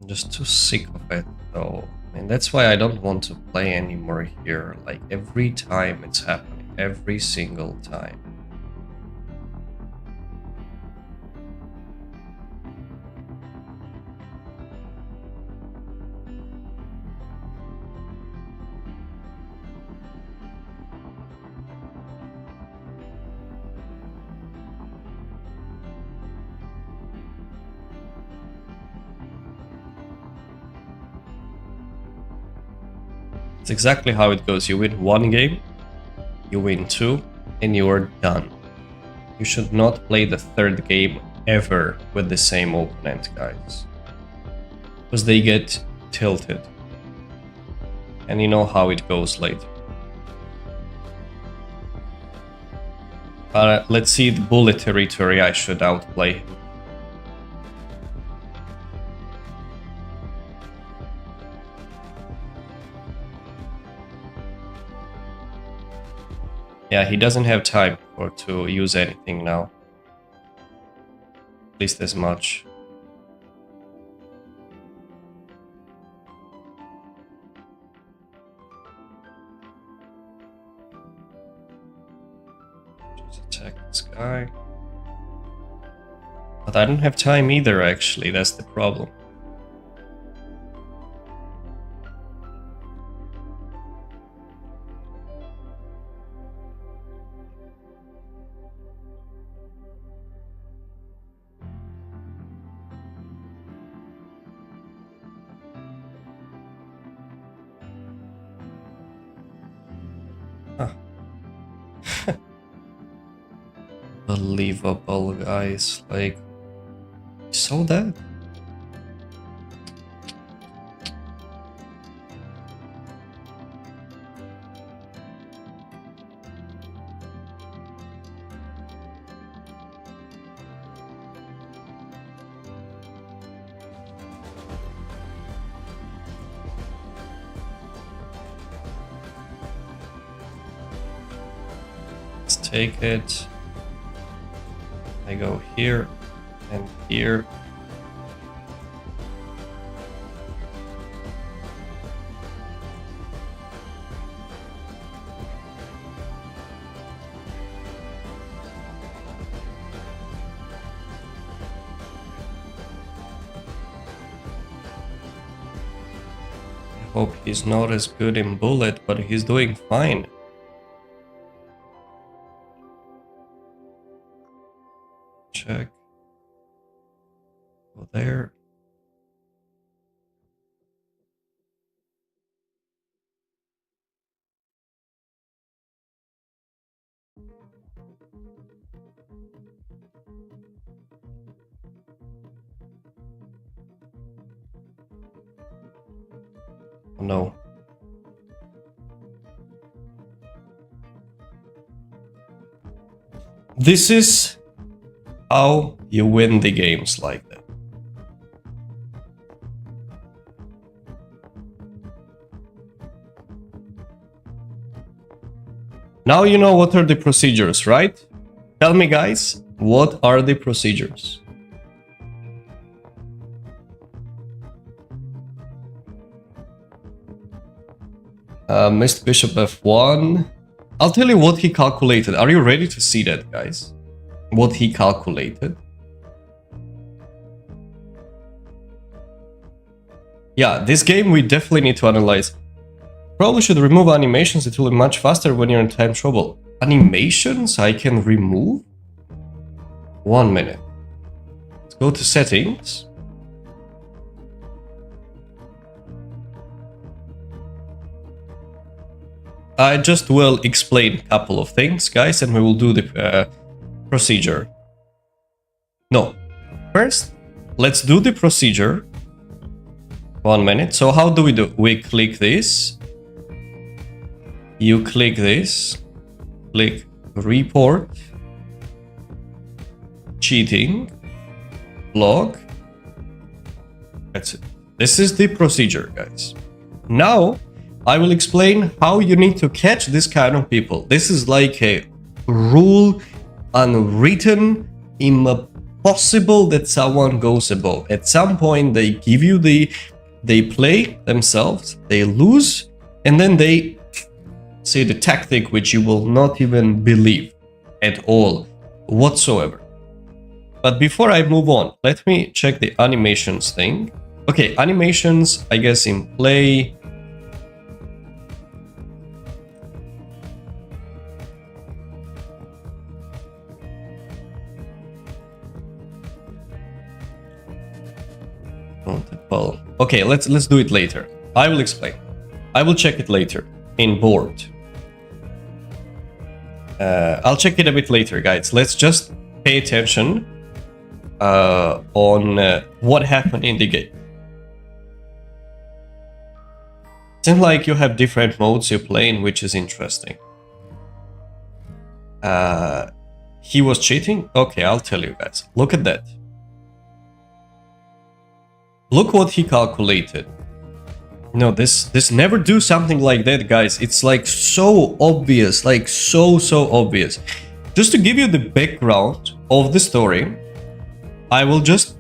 just too sick of it, though. And that's why I don't want to play anymore here. Like, every time it's happening. Every single time. It's exactly how it goes. You win 1 game, you win 2, and you are done. You should not play the 3rd game ever with the same opponent, guys. Because they get tilted. And you know how it goes later. Let's see the bullet territory. I should outplay him. Yeah, he doesn't have time to use anything now. At least as much. Just attack this guy. But I don't have time either, actually. That's the problem. Unbelievable, guys. Like, you saw that? Let's take it. I go here and here. I hope he's not as good in bullet, but he's doing fine. Check. Go there. No. This is how you win the games like that. Now you know what are the procedures, right? Tell me, guys, what are the procedures? Missed bishop f1. I'll tell you what he calculated. Are you ready to see that, guys? What he calculated? Yeah, this game we definitely need to analyze. Probably should remove animations, it will be much faster when you're in time trouble. Animations I can remove? 1 minute. Let's go to settings. I just will explain a couple of things, guys, and we will do the procedure. No. First, let's do the procedure. 1 minute. So how do? We click this. You click this. Click report. Cheating. Log. That's it. This is the procedure, guys. Now, I will explain how you need to catch this kind of people. This is like a rule, unwritten, impossible that someone goes above. At some point, they give you they play themselves, they lose, and then they say the tactic which you will not even believe at all, whatsoever. But before I move on, let me check the animations thing. Okay, animations, I guess in play. Okay, let's do it later. I will explain. I will check it later in board. I'll check it a bit later, guys. Let's just pay attention on what happened in the game. Seems like you have different modes you play in, which is interesting. He was cheating? Okay, I'll tell you guys. Look at that. Look what he calculated. No, this never do something like that, guys. It's like so obvious, like so obvious. Just to give you the background of the story, I will just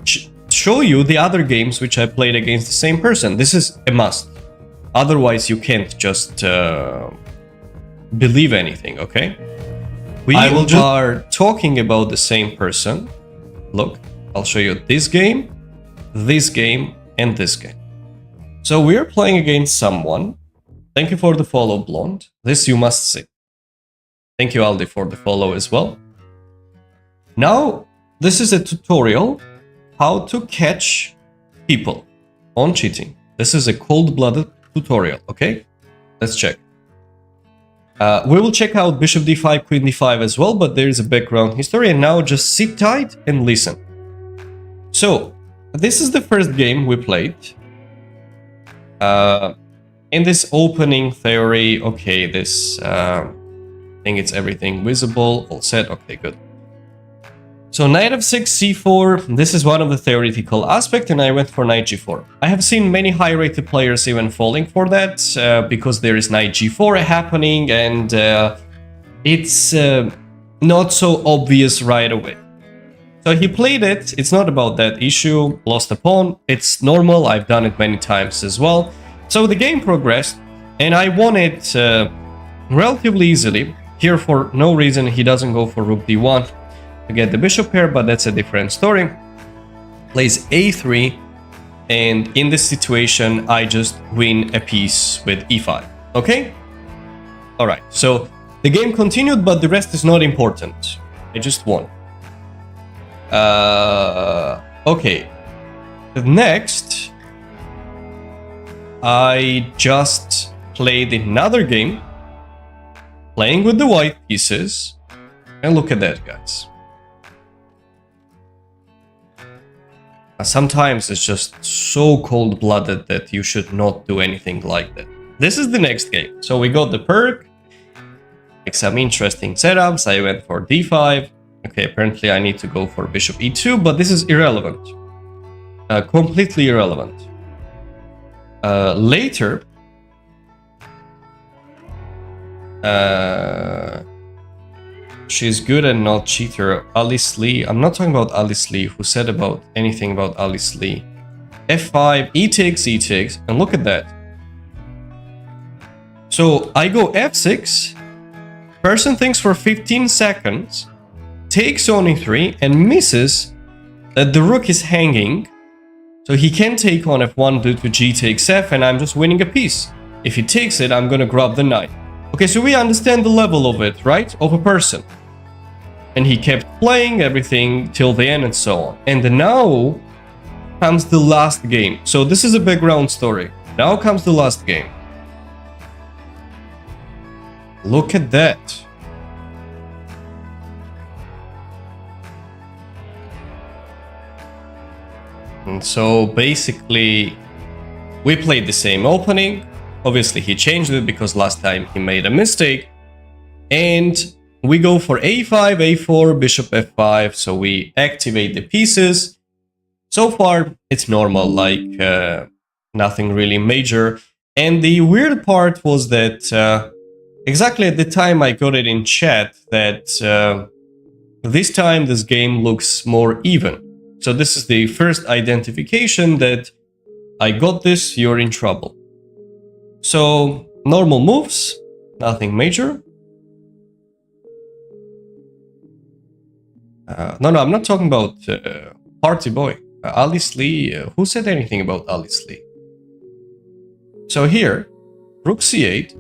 show you the other games which I played against the same person. This is a must. Otherwise, you can't just believe anything, okay? We are talking about the same person. Look, I'll show you this game, and this game. So we're playing against someone. Thank you for the follow, Blonde. This you must see. Thank you, Aldi, for the follow as well. Now, this is a tutorial how to catch people on cheating. This is a cold-blooded tutorial, okay? Let's check. We will check out bishop d5, queen d5 as well, but there is a background history. And now just sit tight and listen. So, this is the first game we played. In this opening theory, okay, this thing, it's everything visible, all set, okay, good. So knight f6, c4, this is one of the theoretical aspects, and I went for knight g4. I have seen many high-rated players even falling for that, because there is knight g4 happening, and it's not so obvious right away. So he played it, it's not about that issue, lost a pawn, it's normal, I've done it many times as well. So the game progressed, and I won it relatively easily. Here for no reason he doesn't go for rook d1 to get the bishop pair, but that's a different story. Plays a3, and in this situation I just win a piece with e5, okay? Alright, so the game continued, but the rest is not important. I just won. Okay. Next, I just played another game, playing with the white pieces, and look at that, guys. Sometimes it's just so cold-blooded that you should not do anything like that. This is the next game. So we got the perk, like some interesting setups. I went for d5. Okay, apparently I need to go for bishop e2, but this is irrelevant. Completely irrelevant. Later, she's good and not cheater. Alice Lee. I'm not talking about Alice Lee. Who said about anything about Alice Lee? F5, e takes, and look at that. So I go f6. Person thinks for 15 seconds, takes on e3, and misses that the rook is hanging. So he can take on f1 due to g takes f, and I'm just winning a piece. If he takes it, I'm gonna grab the knight. Okay, so we understand the level of it, right? Of a person. And he kept playing everything till the end and so on. And now comes the last game. So this is a background story. Now comes the last game. Look at that. And so basically, we played the same opening. Obviously, he changed it because last time he made a mistake. And we go for a5, a4, bishop f5. So we activate the pieces. So far, it's normal, like nothing really major. And the weird part was that exactly at the time I got it in chat that this time this game looks more even. So this is the first identification that I got this, you're in trouble. So normal moves, nothing major. No, I'm not talking about Party Boy. Alice Lee, who said anything about Alice Lee? So here, rook c8,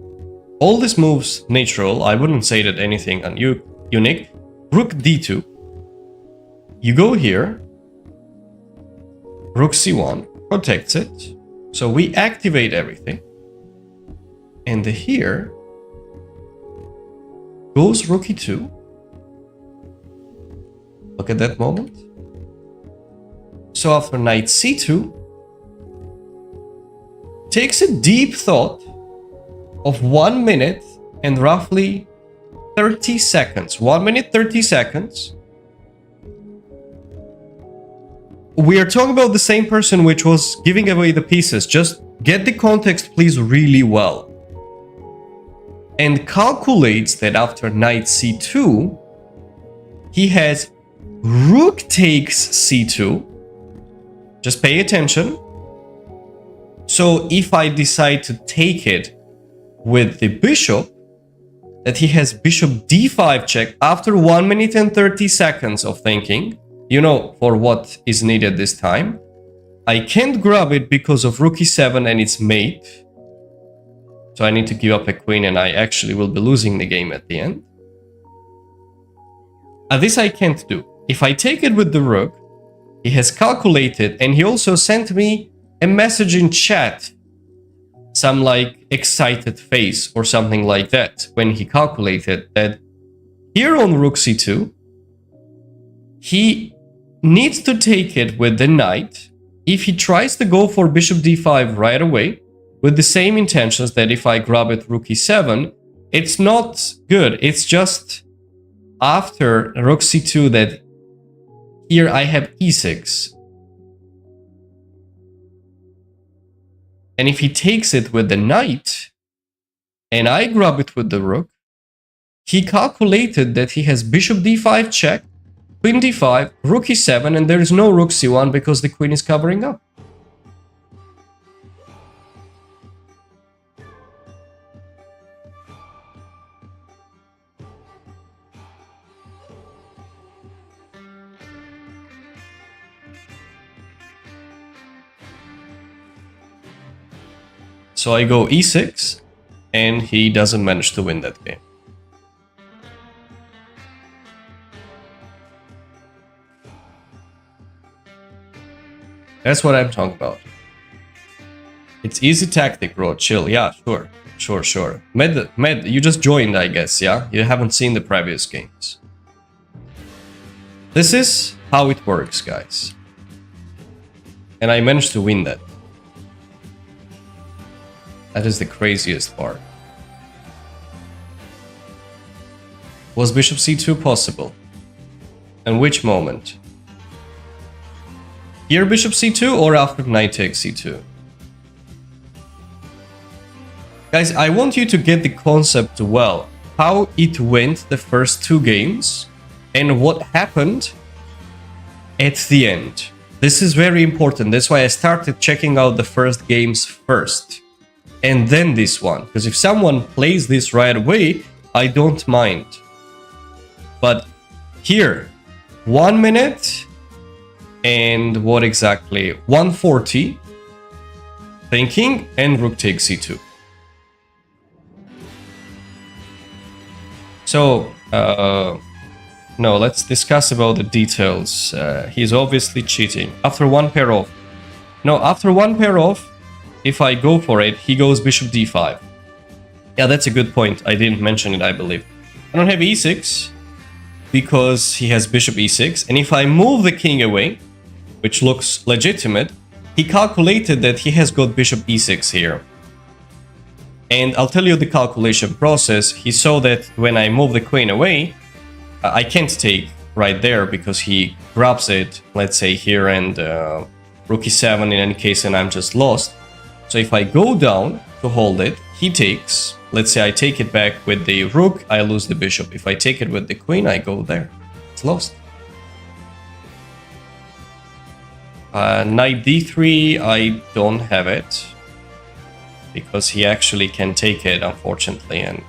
all these moves natural, I wouldn't say that anything unique. Rook d2, you go here, rook c1, protects it, so we activate everything. And here goes rook e2. Look at that moment. So after knight c2, takes a deep thought of 1 minute and roughly 30 seconds. 1 minute, 30 seconds. We are talking about the same person which was giving away the pieces. Just get the context, please, really well. And calculates that after knight c2, he has rook takes c2. Just pay attention. So if I decide to take it with the bishop, that he has bishop d5 check after 1 minute and 30 seconds of thinking, you know, for what is needed this time. I can't grab it because of rook e7 and its mate. So I need to give up a queen and I actually will be losing the game at the end. This I can't do. If I take it with the rook, he has calculated, and he also sent me a message in chat. Some like excited face or something like that when he calculated that here on rook c2, he needs to take it with the knight. If he tries to go for bishop d5 right away, with the same intentions that if I grab it rook e7, it's not good. It's just after rook c2 that here I have e6. And if he takes it with the knight, and I grab it with the rook, he calculated that he has bishop d5 check, queen d5, rook e7, and there is no rook c1 because the queen is covering up. So I go e6, and he doesn't manage to win that game. That's what I'm talking about. It's easy tactic, bro. Chill. Yeah, sure. Med, you just joined, I guess, yeah? You haven't seen the previous games. This is how it works, guys. And I managed to win that. That is the craziest part. Was bishop c2 possible? And which moment? Here bishop c2 or after knight takes c2? Guys, I want you to get the concept well. How it went the first two games and what happened at the end. This is very important. That's why I started checking out the first games first. And then this one. Because if someone plays this right away, I don't mind. But here, 1 minute and what exactly? 140. Thinking and rook takes c2. So, no, let's discuss about the details. He's obviously cheating. After one pair off. No, after one pair off, if I go for it, he goes bishop d5. Yeah, that's a good point. I didn't mention it, I believe. I don't have e6 because he has bishop e6. And if I move the king away, which looks legitimate, he calculated that he has got bishop e6 here. And I'll tell you the calculation process. He saw that when I move the queen away, I can't take right there because he grabs it, let's say here, and rook e7 in any case, and I'm just lost. So if I go down to hold it, he takes. Let's say I take it back with the rook, I lose the bishop. If I take it with the queen, I go there. It's lost. Knight d3, I don't have it. Because he actually can take it, unfortunately. And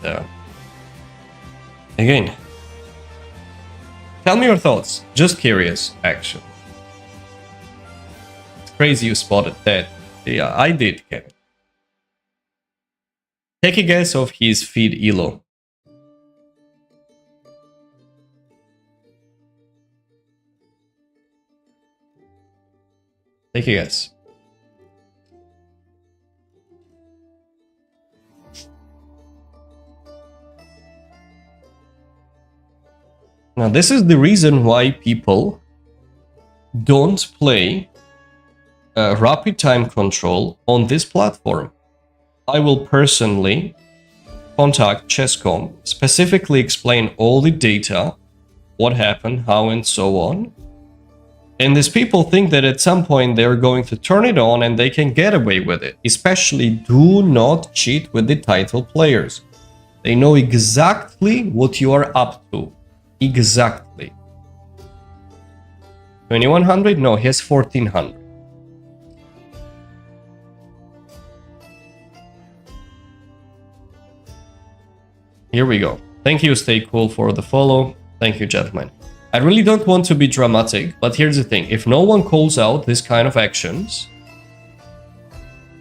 again, tell me your thoughts. Just curious, actually. It's crazy you spotted that. Yeah, I did, Kevin. Take a guess of his feed elo. Take a guess. Now, this is the reason why people don't play rapid time control on this platform. I will personally contact Chess.com, specifically explain all the data, what happened, how, and so on. And these people think that at some point they're going to turn it on and they can get away with it. Especially do not cheat with the title players. They know exactly what you are up to. Exactly. 2100? No, he has 1400. Here we go. Thank you, Stay Cool, for the follow. Thank you, gentlemen. I really don't want to be dramatic, but here's the thing. If no one calls out this kind of actions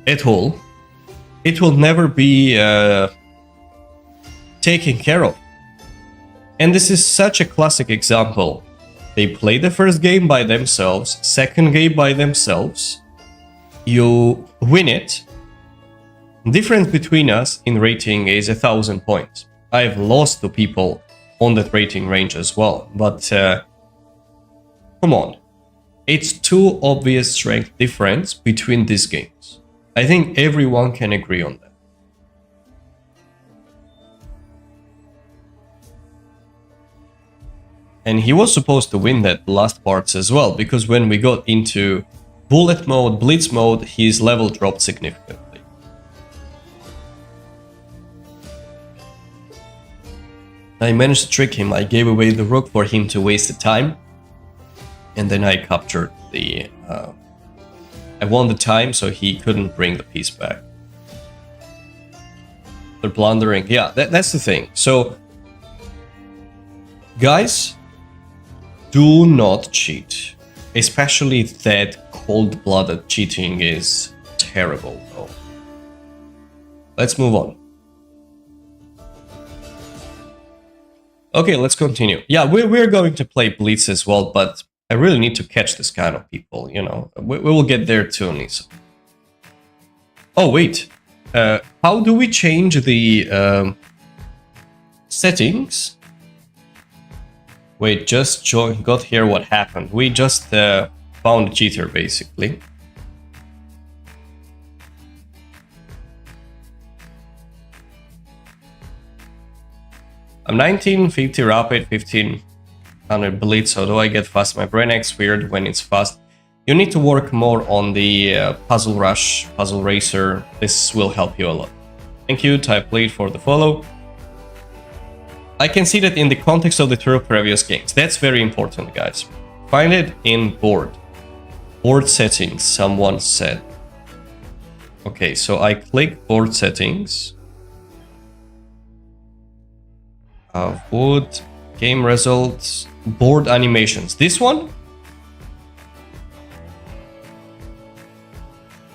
at all, it will never be taken care of. And this is such a classic example. They play the first game by themselves, second game by themselves. You win it. The difference between us in rating is 1,000 points. I've lost to people on that rating range as well. But come on. It's too obvious strength difference between these games. I think everyone can agree on that. And he was supposed to win that last parts as well, because when we got into bullet mode, blitz mode, his level dropped significantly. I managed to trick him. I gave away the rook for him to waste the time. And then I captured the... I won the time, so he couldn't bring the piece back. They're blundering. Yeah, that's the thing. So, guys, do not cheat. Especially that cold-blooded cheating is terrible, though. Let's move on. Okay, let's continue. Yeah, we're going to play Blitz as well, but I really need to catch this kind of people, you know. We will get there too, Nisa. Oh, wait. How do we change the settings? Wait, just got here what happened. We just found a cheater, basically. I'm 1950 rapid, 1500 blitz. How do I get fast? My brain acts weird when it's fast. You need to work more on the puzzle rush, puzzle racer. This will help you a lot. Thank you, Type Lead, for the follow. I can see that in the context of the 2 previous games. That's very important, guys. Find it in board. Board settings, someone said. Okay, so I click board settings. Wood, game results, board animations. This one?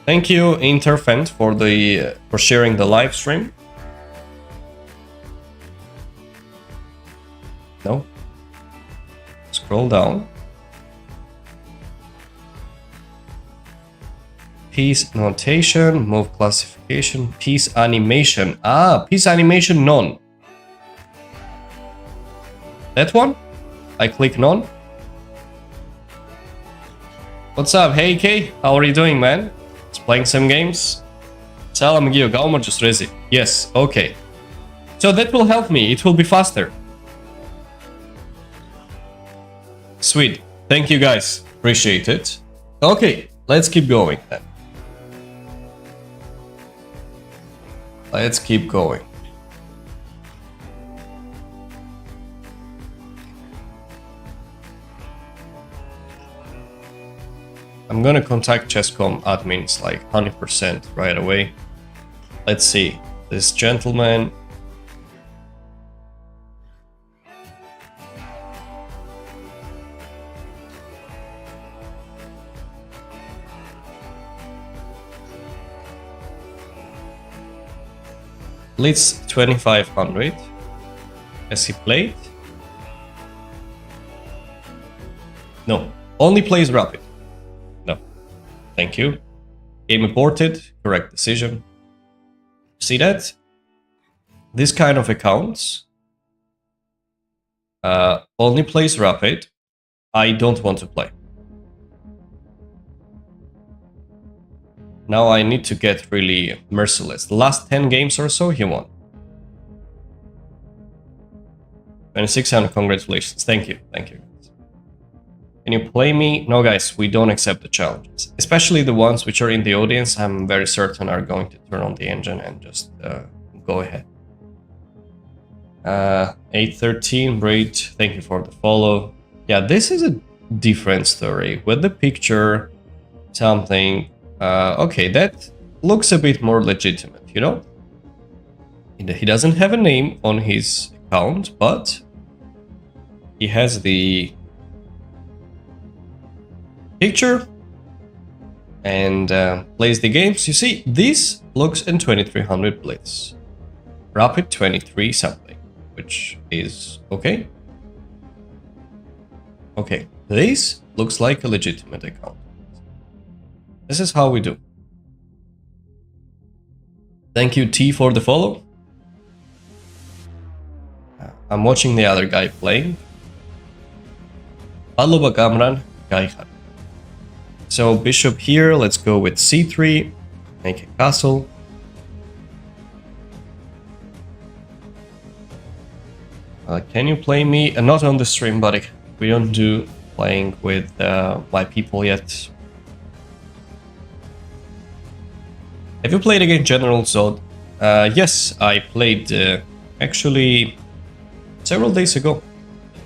Thank you, Interfent, for sharing the live stream. No. Scroll down. Piece notation, move classification, piece animation. Ah, piece animation none. That one? I click none. What's up? Hey K, how are you doing, man? Just playing some games? Selam Gio, Galma just rezi. Yes, okay. So that will help me, it will be faster. Sweet. Thank you guys. Appreciate it. Okay, let's keep going then. Let's keep going. I'm gonna contact Chesscom admins like 100% right away. Let's see. This gentleman. Blitz 2500. Has he played? No. Only plays rapid. No. Thank you. Game aborted. Correct decision. See that? This kind of accounts only plays rapid. I don't want to play. Now I need to get really merciless. The last 10 games or so, he won. 2600, congratulations. Thank you. Thank you. Can you play me? No, guys, we don't accept the challenges. Especially the ones which are in the audience, I'm very certain are going to turn on the engine and just go ahead. 813, great. Thank you for the follow. Yeah, this is a different story. With the picture, something... okay, that looks a bit more legitimate, you know? He doesn't have a name on his account, but he has the picture and plays the games. You see, this looks in 2300 Blitz. Rapid 23 something, which is okay. Okay, this looks like a legitimate account. This is how we do. Thank you, T, for the follow. I'm watching the other guy playing. Alba Gamran Gaihan. So bishop here, let's go with c3, make a castle. Can you play me? Not on the stream, buddy. We don't do playing with my people yet. Have you played against General Zod? Yes, I played actually several days ago.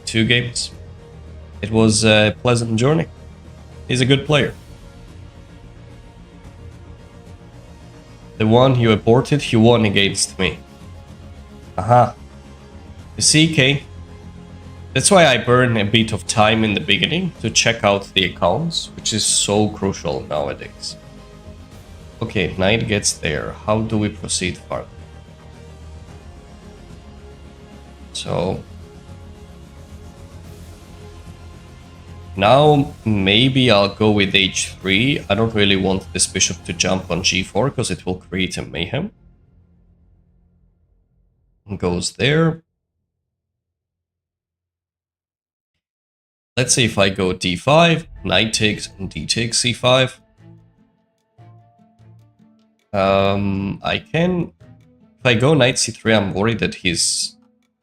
2 games. It was a pleasant journey. He's a good player. The one you aborted, he won against me. Aha. You see, Kay? That's why I burn a bit of time in the beginning to check out the accounts, which is so crucial nowadays. Okay, knight gets there. How do we proceed further? So now maybe I'll go with h3. I don't really want this bishop to jump on g4 because it will create a mayhem. Goes there. Let's see if I go d5, knight takes, and d takes c5. I can... If I go knight c3, I'm worried that he's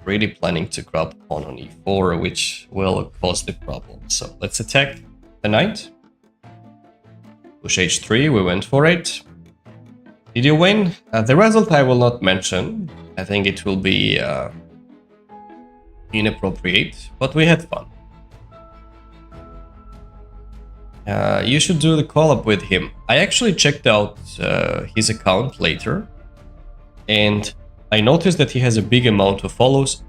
really planning to grab pawn on e4, which will cause the problem. So let's attack the knight. Push h3, we went for it. Did you win? The result I will not mention. I think it will be inappropriate, but we had fun. You should do the call-up with him. I actually checked out his account later, and I noticed that he has a big amount of follows.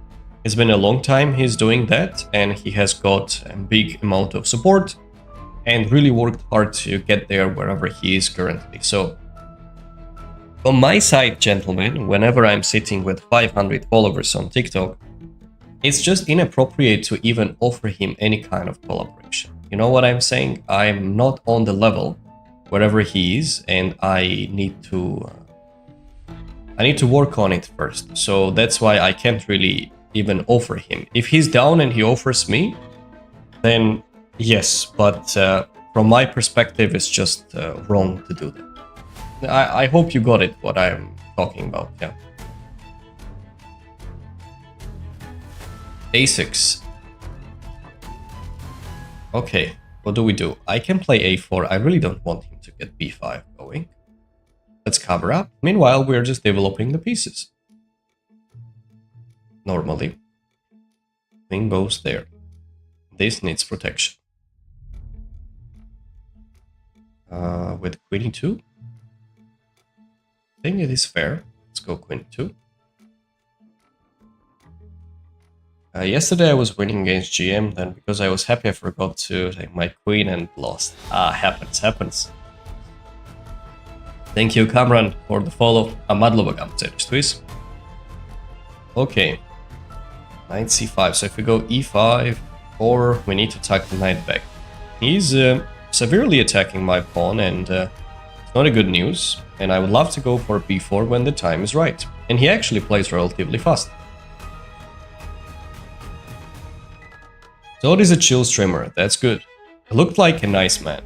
It's been a long time he's doing that, and he has got a big amount of support and really worked hard to get there wherever he is currently. So on my side, gentlemen, whenever I'm sitting with 500 followers on TikTok, it's just inappropriate to even offer him any kind of collaboration. You know what I'm saying? I'm not on the level wherever he is, and I need to work on it first. So that's why I can't really even offer him. If he's down and he offers me, then yes, but from my perspective, it's just wrong to do that. I hope you got it, what I'm talking about, yeah. a6. Okay, what do we do? I can play a4. I really don't want him to get b5 going. Let's cover up. Meanwhile, we're just developing the pieces. Normally. Queen goes there. This needs protection. With queen e2. I think it is fair. Let's go queen e2. Yesterday I was winning against GM, then because I was happy I forgot to take my queen and lost. Happens. Thank you, Cameron, for the follow. Madloba Gamceris. Okay. Knight c5. So if we go e5, or we need to attack the knight back. He's severely attacking my pawn, and it's not a good news. And I would love to go for b4 when the time is right. And he actually plays relatively fast. Todd is a chill streamer, that's good. He looked like a nice man.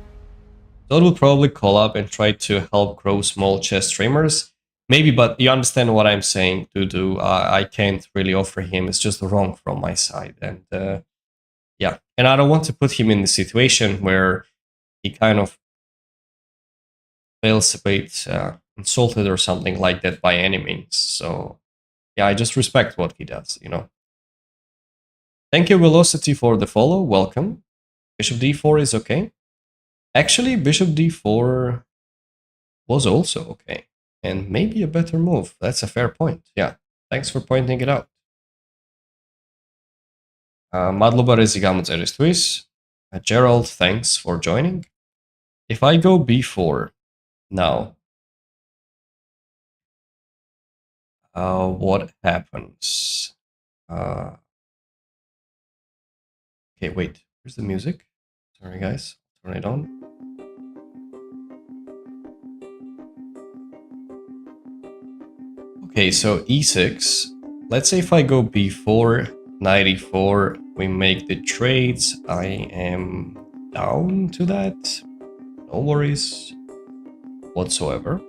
Todd will probably call up and try to help grow small chess streamers. Maybe, but you understand what I'm saying, Dudu. I can't really offer him, it's just wrong from my side. And yeah, and I don't want to put him in the situation where he kind of feels a bit insulted or something like that by any means. So yeah, I just respect what he does, you know. Thank you, Velocity, for the follow. Welcome. Bishop d4 is okay. Actually, bishop d4 was also okay. And maybe a better move. That's a fair point. Yeah. Thanks for pointing it out. Madloba Rezigamutzeris. Gerald, thanks for joining. If I go b4 now, what happens? Okay, wait, where's the music? Sorry guys, turn it on. Okay, so e6. Let's say if I go b4, knight e4, we make the trades. I am down to that. No worries whatsoever.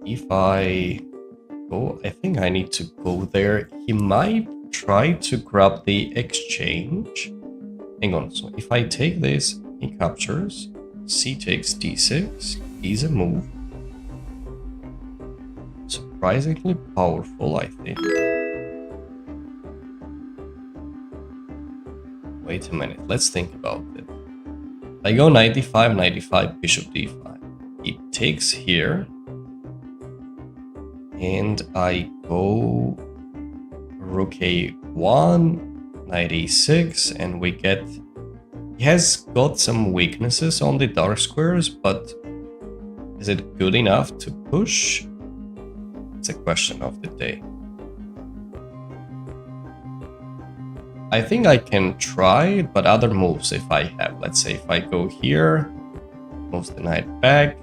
If I go, I think I need to go there. He might try to grab the exchange. Hang on, so if I take this, he captures. C takes d6. Is a move. Surprisingly powerful, I think. Wait a minute, let's think about it. I go knight d5, knight d5, bishop d5. He takes here. And I go rook a1, knight e6, and we get... He has got some weaknesses on the dark squares, but is it good enough to push? It's a question of the day. I think I can try, but other moves if I have. Let's say if I go here, moves the knight back.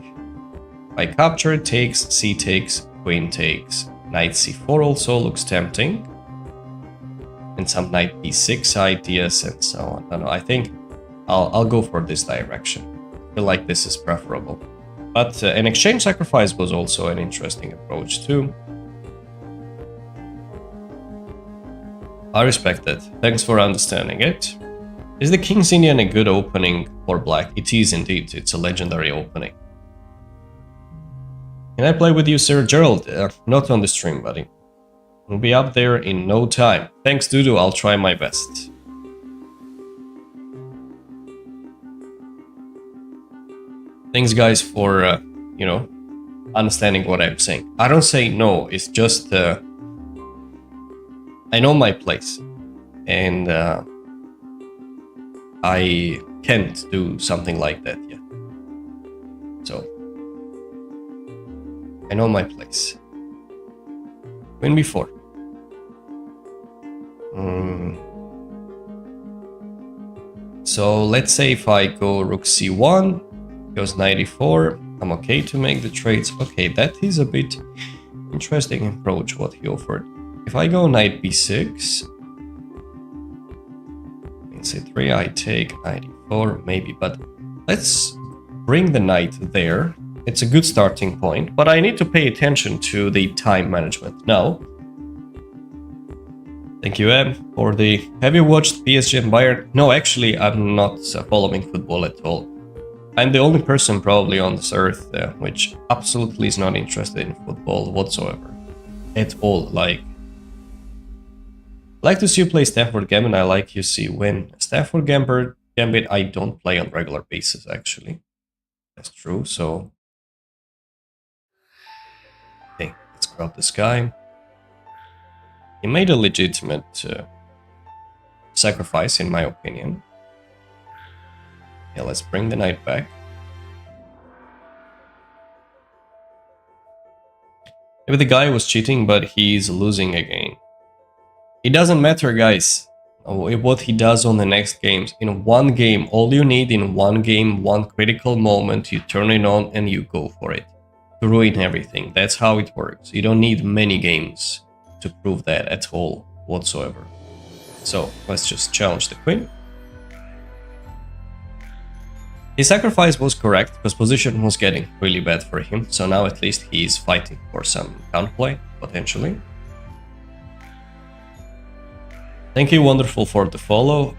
If I capture, takes, c takes, queen takes. Knight c4 also looks tempting. And some knight b6 ideas and so on. I don't know, I think I'll go for this direction. I feel like this is preferable. But an exchange sacrifice was also an interesting approach too. I respect that. Thanks for understanding it. Is the King's Indian a good opening for black? It is indeed. It's a legendary opening. Can I play with you, Sir Gerald? Not on the stream, buddy. We'll be up there in no time. Thanks, Dudu. I'll try my best. Thanks, guys, for, understanding what I'm saying. I don't say no. It's just, I know my place. And, I can't do something like that yet. So, I know my place. Queen b4. So let's say if I go rook c1, goes knight e4, I'm okay to make the trades. Okay, that is a bit interesting approach what he offered. If I go knight b6, c3, I take knight e4 maybe, but let's bring the knight there. It's a good starting point, but I need to pay attention to the time management now. Thank you, Em, for the... Have you watched PSG and Bayern? No, actually, I'm not following football at all. I'm the only person probably on this earth which absolutely is not interested in football whatsoever. At all, like to see you play Stamford Gambit, I like you see win. Stamford Gambit I don't play on regular basis, actually. That's true, so... Okay, let's grab this guy. He made a legitimate sacrifice, in my opinion. Yeah, let's bring the knight back. Maybe the guy was cheating, but he's losing again. It doesn't matter, guys, what he does on the next games. In one game, all you need in one game, one critical moment, you turn it on and you go for it. To ruin everything. That's how it works. You don't need many games to prove that at all, whatsoever. So, let's just challenge the queen. His sacrifice was correct, because position was getting really bad for him, so now at least he is fighting for some counterplay, potentially. Thank you, Wonderful, for the follow.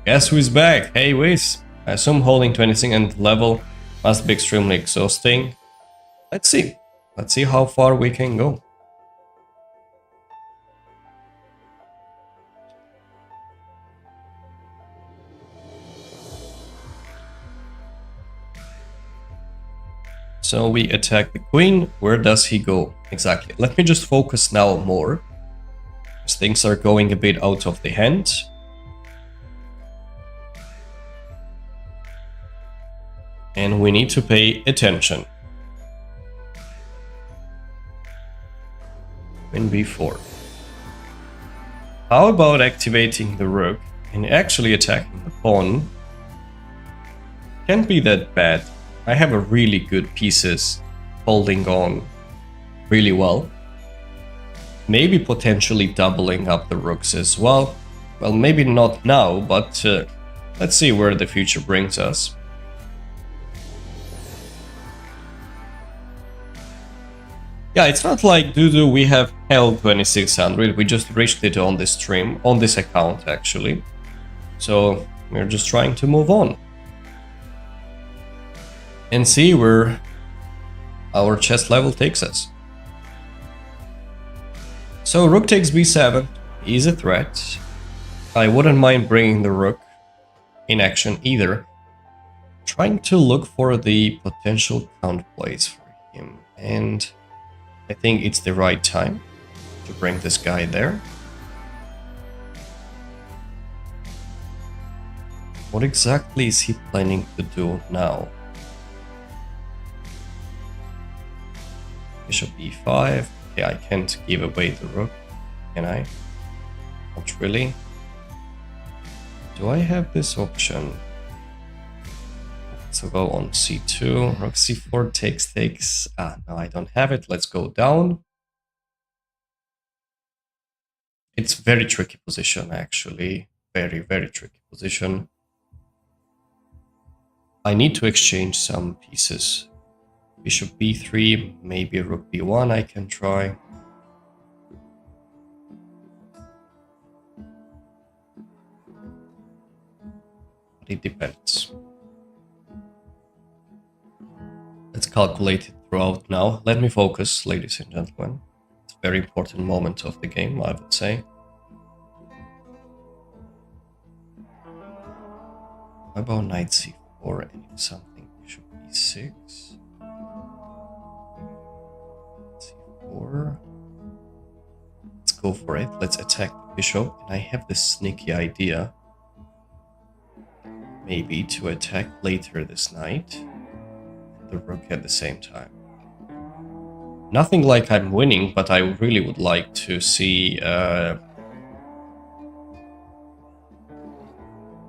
Guess who is back? Hey, Wiz. I assume holding 22nd level must be extremely exhausting. Let's see. Let's see how far we can go. So we attack the queen. Where does he go? Exactly. Let me just focus now more, because things are going a bit out of the hand. And we need to pay attention. Queen b4. How about activating the rook and actually attacking the pawn? Can't be that bad. I have a really good pieces holding on really well. Maybe potentially doubling up the rooks as well. Well, maybe not now, but let's see where the future brings us. Yeah, it's not like Dudu we have held 2600, we just reached it on this stream, on this account actually. So we're just trying to move on. And see where our chess level takes us. So rook takes b7 is a threat. I wouldn't mind bringing the rook in action either. Trying to look for the potential counterplays for him, and I think it's the right time to bring this guy there. What exactly is he planning to do now? Bishop e5. Okay, I can't give away the rook, can I? Not really. Do I have this option? So go on c2, rook c4 takes. Ah, no, I don't have it. Let's go down. It's very tricky position, actually. Very, very tricky position. I need to exchange some pieces. Bishop b3, maybe rook b1 I can try. Let's calculate it throughout now. Let me focus, ladies and gentlemen. It's a very important moment of the game, I would say. How about knight c4 and something bishop e6? c4. Let's go for it. Let's attack the bishop. And I have this sneaky idea. Maybe to attack later this knight. And the rook at the same time. Nothing like I'm winning, but I really would like to see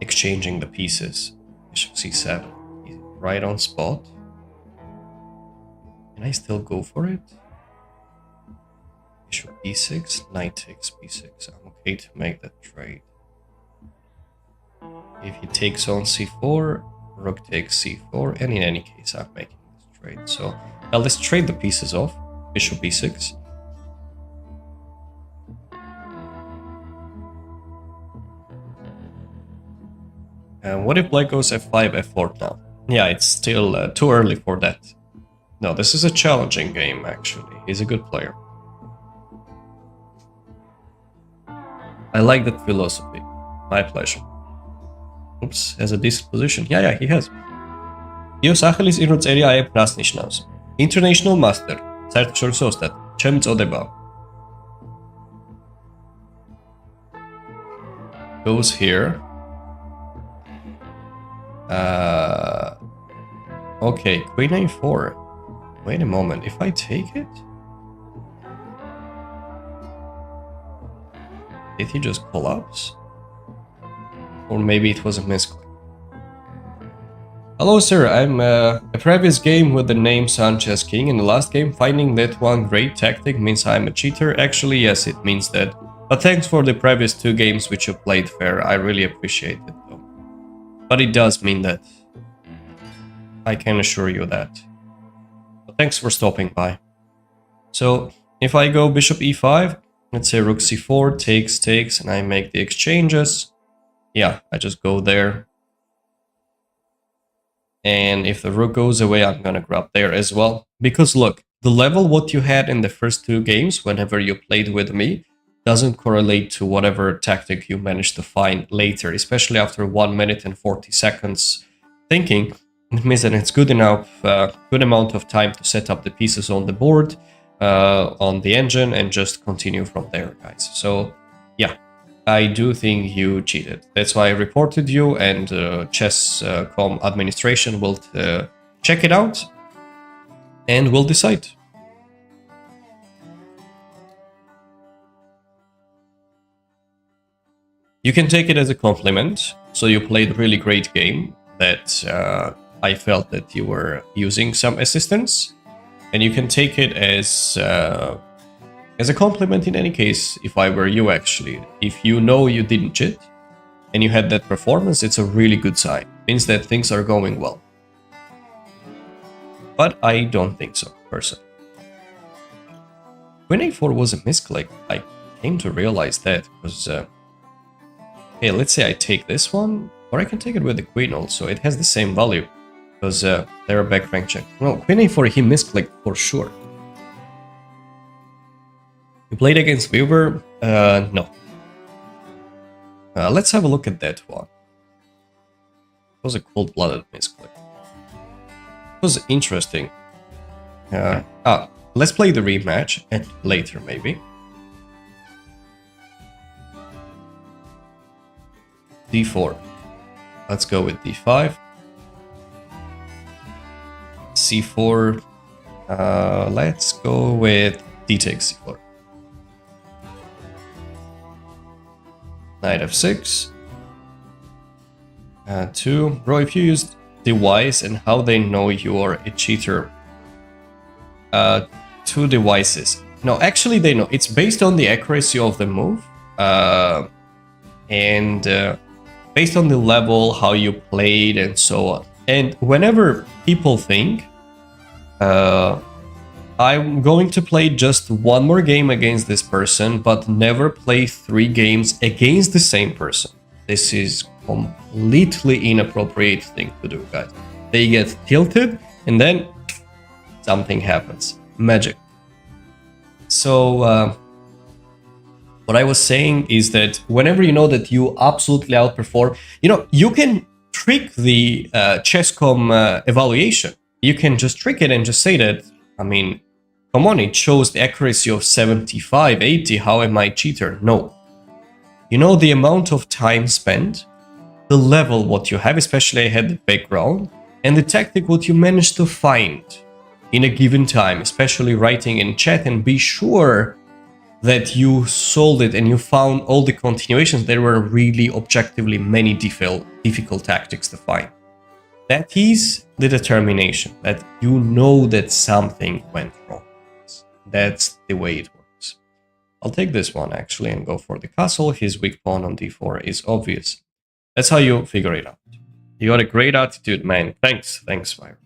exchanging the pieces. Bishop c7. Right on spot. Can I still go for it? Bishop e6, knight takes b6. I'm okay to make that trade. If he takes on c4, rook takes c4, and in any case I'm making this trade. So now let's trade the pieces off. Bishop e6. And what if black goes f5, f4 now? Yeah, it's still too early for that. No, this is a challenging game, actually. He's a good player. I like that philosophy. My pleasure. Oops, has a decent position. Yeah, he has. Io სახელის პირველ წერია აებ რას ნიშნავს? International Master. საერთაშორისო ოსტატ. ჩემი წოდება. Goes here. Okay, queen a4. Wait a moment, if I take it? Did he just collapse? Or maybe it was a misclick. Hello sir, I'm a previous game with the name Sanchez King. In the last game, finding that one great tactic means I'm a cheater. Actually, yes, it means that. But thanks for the previous 2 games which you played fair. I really appreciate it though. But it does mean that. I can assure you that. But thanks for stopping by. So, if I go bishop e5, let's say rook c4, takes, and I make the exchanges. Yeah, I just go there. And if the rook goes away, I'm gonna grab there as well. Because look, the level what you had in the first 2 games, whenever you played with me, doesn't correlate to whatever tactic you managed to find later, especially after 1 minute and 40 seconds thinking. It means that it's good enough, good amount of time to set up the pieces on the board, on the engine, and just continue from there, guys. So, yeah, I do think you cheated. That's why I reported you, and Chess.com administration will check it out, and will decide. You can take it as a compliment. So you played a really great game that I felt that you were using some assistance, and you can take it as a compliment in any case. If I were you, actually, if you know you didn't cheat and you had that performance, it's a really good sign. It means that things are going well. But I don't think so, personally. Queen a4 was a misclick. I came to realize that because okay, let's say I take this one, or I can take it with the queen also. It has the same value. Because they're a back rank check. No, queen a4, he misclicked for sure. You played against Weaver? No. Let's have a look at that one. It was a cold-blooded misclick. It was interesting. Let's play the rematch and later, maybe. d4. Let's go with d5. c4. Let's go with d takes c4. Knight f6. 2. Bro, if you use device and how they know you are a cheater. 2 devices. No, actually they know. It's based on the accuracy of the move. And based on the level, how you played, and so on. And whenever people think I'm going to play just 1 more game against this person, but never play 3 games against the same person, this is completely inappropriate thing to do, guys. They get tilted, and then something happens. Magic. So what I was saying is that whenever you know that you absolutely outperform, you can trick the Chess.com evaluation. You can just trick it and just say that, I mean, come on, it shows the accuracy of 75, 80, how am I a cheater? No. You know the amount of time spent, the level what you have, especially I had the background, and the tactic what you managed to find in a given time, especially writing in chat, and be sure that you solved it and you found all the continuations. There were really objectively many difficult tactics to find. That is the determination, that you know that something went wrong. That's the way it works. I'll take this one actually and go for the castle. His weak pawn on d4 is obvious. That's how you figure it out. You got a great attitude, man. Thanks, Myron.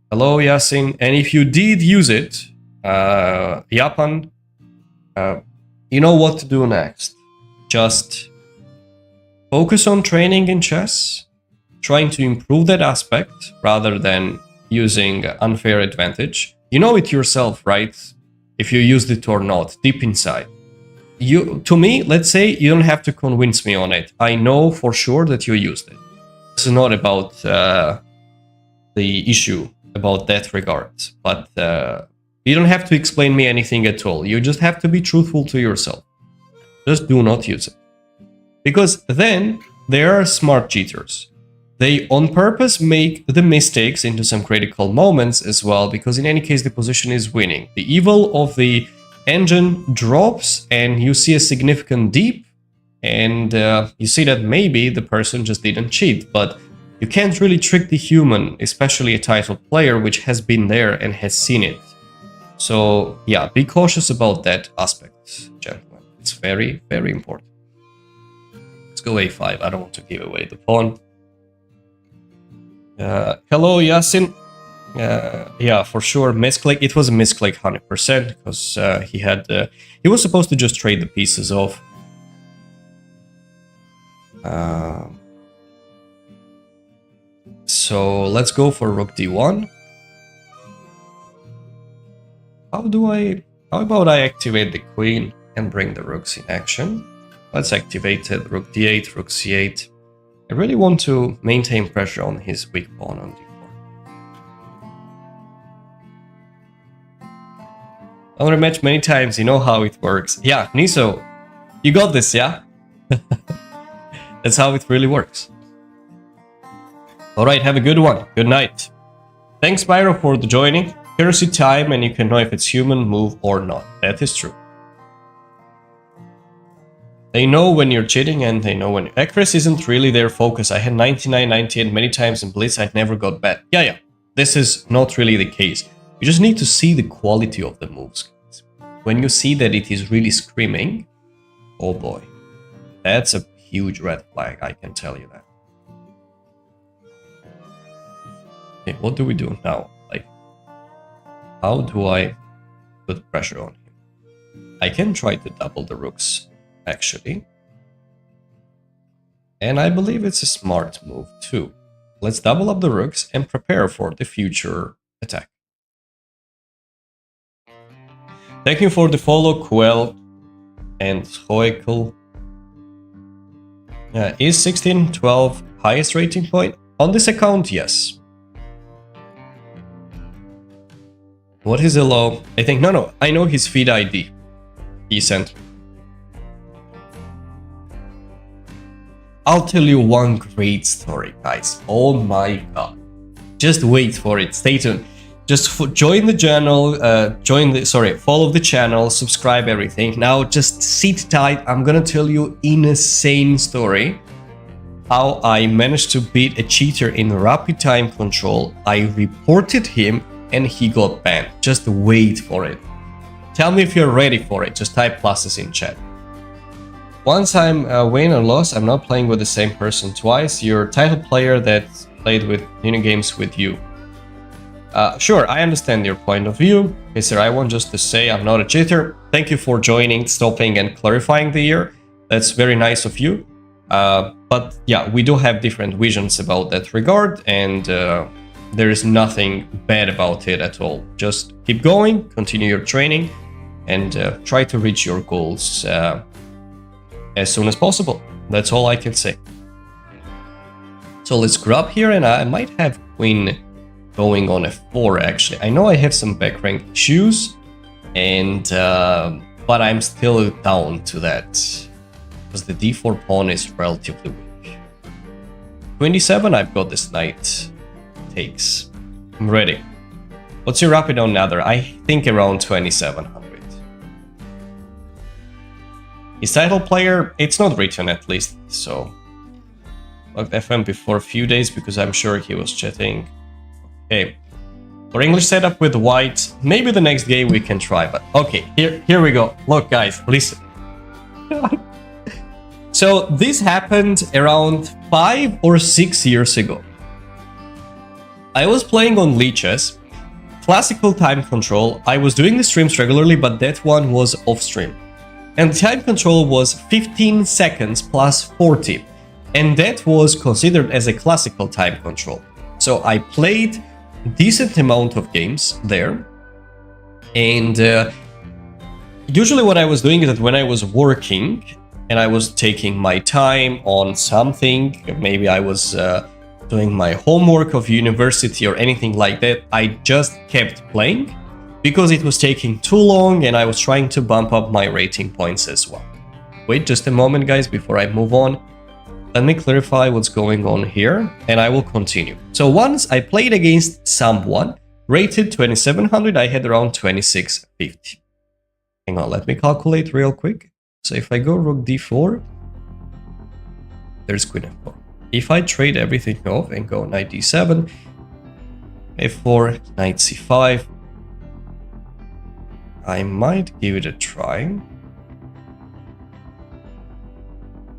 Hello, Yasin. And if you did use it, Yapan, you know what to do next. Just focus on training in chess, trying to improve that aspect rather than using unfair advantage. You know it yourself, right? If you used it or not, deep inside. To me, let's say you don't have to convince me on it. I know for sure that you used it. This is not about the issue about that regard, but you don't have to explain me anything at all. You just have to be truthful to yourself. Just do not use it. Because then there are smart cheaters. They on purpose make the mistakes into some critical moments as well, because in any case the position is winning. The evil of the engine drops and you see a significant dip, and you see that maybe the person just didn't cheat, but you can't really trick the human, especially a titled player which has been there and has seen it. So yeah, be cautious about that aspect, gentlemen. It's very, very important. Let's go a5. I don't want to give away the pawn. Hello, Yasin. Yeah, for sure, misclick. It was a misclick 100% because he was supposed to just trade the pieces off. So let's go for rook d1. How about I activate the queen and bring the rooks in action? Let's activate it. Rook d8, rook c8. I really want to maintain pressure on his weak pawn on d4. I want to match many times, you know how it works. Yeah, Niso, you got this, yeah? That's how it really works. Alright, have a good one. Good night. Thanks, Byro, for the joining. Accuracy time, and you can know if it's human move or not. That is true. They know when you're cheating and they know when... Accuracy isn't really their focus. I had 99, 98 many times in Blitz. I never got bad. Yeah. This is not really the case. You just need to see the quality of the moves. When you see that it is really screaming, oh boy, that's a huge red flag, I can tell you that. Okay, what do we do now? Like, how do I put pressure on him? I can try to double the rooks, actually. And I believe it's a smart move too. Let's double up the rooks and prepare for the future attack. Thank you for the follow, Quell and Hoikel. Is 1612 highest rating point? On this account, yes. What is the low? I think, no, I know his feed ID. He sent me. I'll tell you one great story, guys. Oh my god. Just wait for it. Stay tuned. Just join the channel, follow the channel, subscribe, everything. Now just sit tight. I'm gonna tell you an insane story. How I managed to beat a cheater in rapid time control. I reported him and he got banned. Just wait for it. Tell me if you're ready for it. Just type pluses in chat. Once I'm win or loss, I'm not playing with the same person twice. You're a title player that played with games with you. Sure, I understand your point of view. Okay, sir, I want just to say I'm not a cheater. Thank you for joining, stopping, and clarifying the year. That's very nice of you. But yeah, we do have different visions about that regard, and There is nothing bad about it at all. Just keep going, continue your training, and try to reach your goals as soon as possible. That's all I can say. So let's grab here, and I might have queen going on f4 actually. I know I have some back rank issues, and but I'm still down to that because the d4 pawn is relatively weak. 27, I've got this knight takes. I'm ready. What's your rapid on Nether? I think around 2700. His title player, it's not written at least, so logged FM before a few days because I'm sure he was chatting. Okay. For English setup with white, maybe the next game we can try, but okay, here we go. Look guys, listen. So this happened around 5 or 6 years ago. I was playing on Lichess, classical time control. I was doing the streams regularly, but that one was off stream. And time control was 15 seconds plus 40. And that was considered as a classical time control. So I played a decent amount of games there. And usually what I was doing is that when I was working and I was taking my time on something, maybe I was doing my homework of university or anything like that, I just kept playing because it was taking too long and I was trying to bump up my rating points as well. Wait just a moment guys before I move on. Let me clarify what's going on here and I will continue. So once I played against someone rated 2700, I had around 2650. Hang on, let me calculate real quick. So if I go rook d4, there's queen f4. If I trade everything off and go knight d7, f4, knight c5, I might give it a try.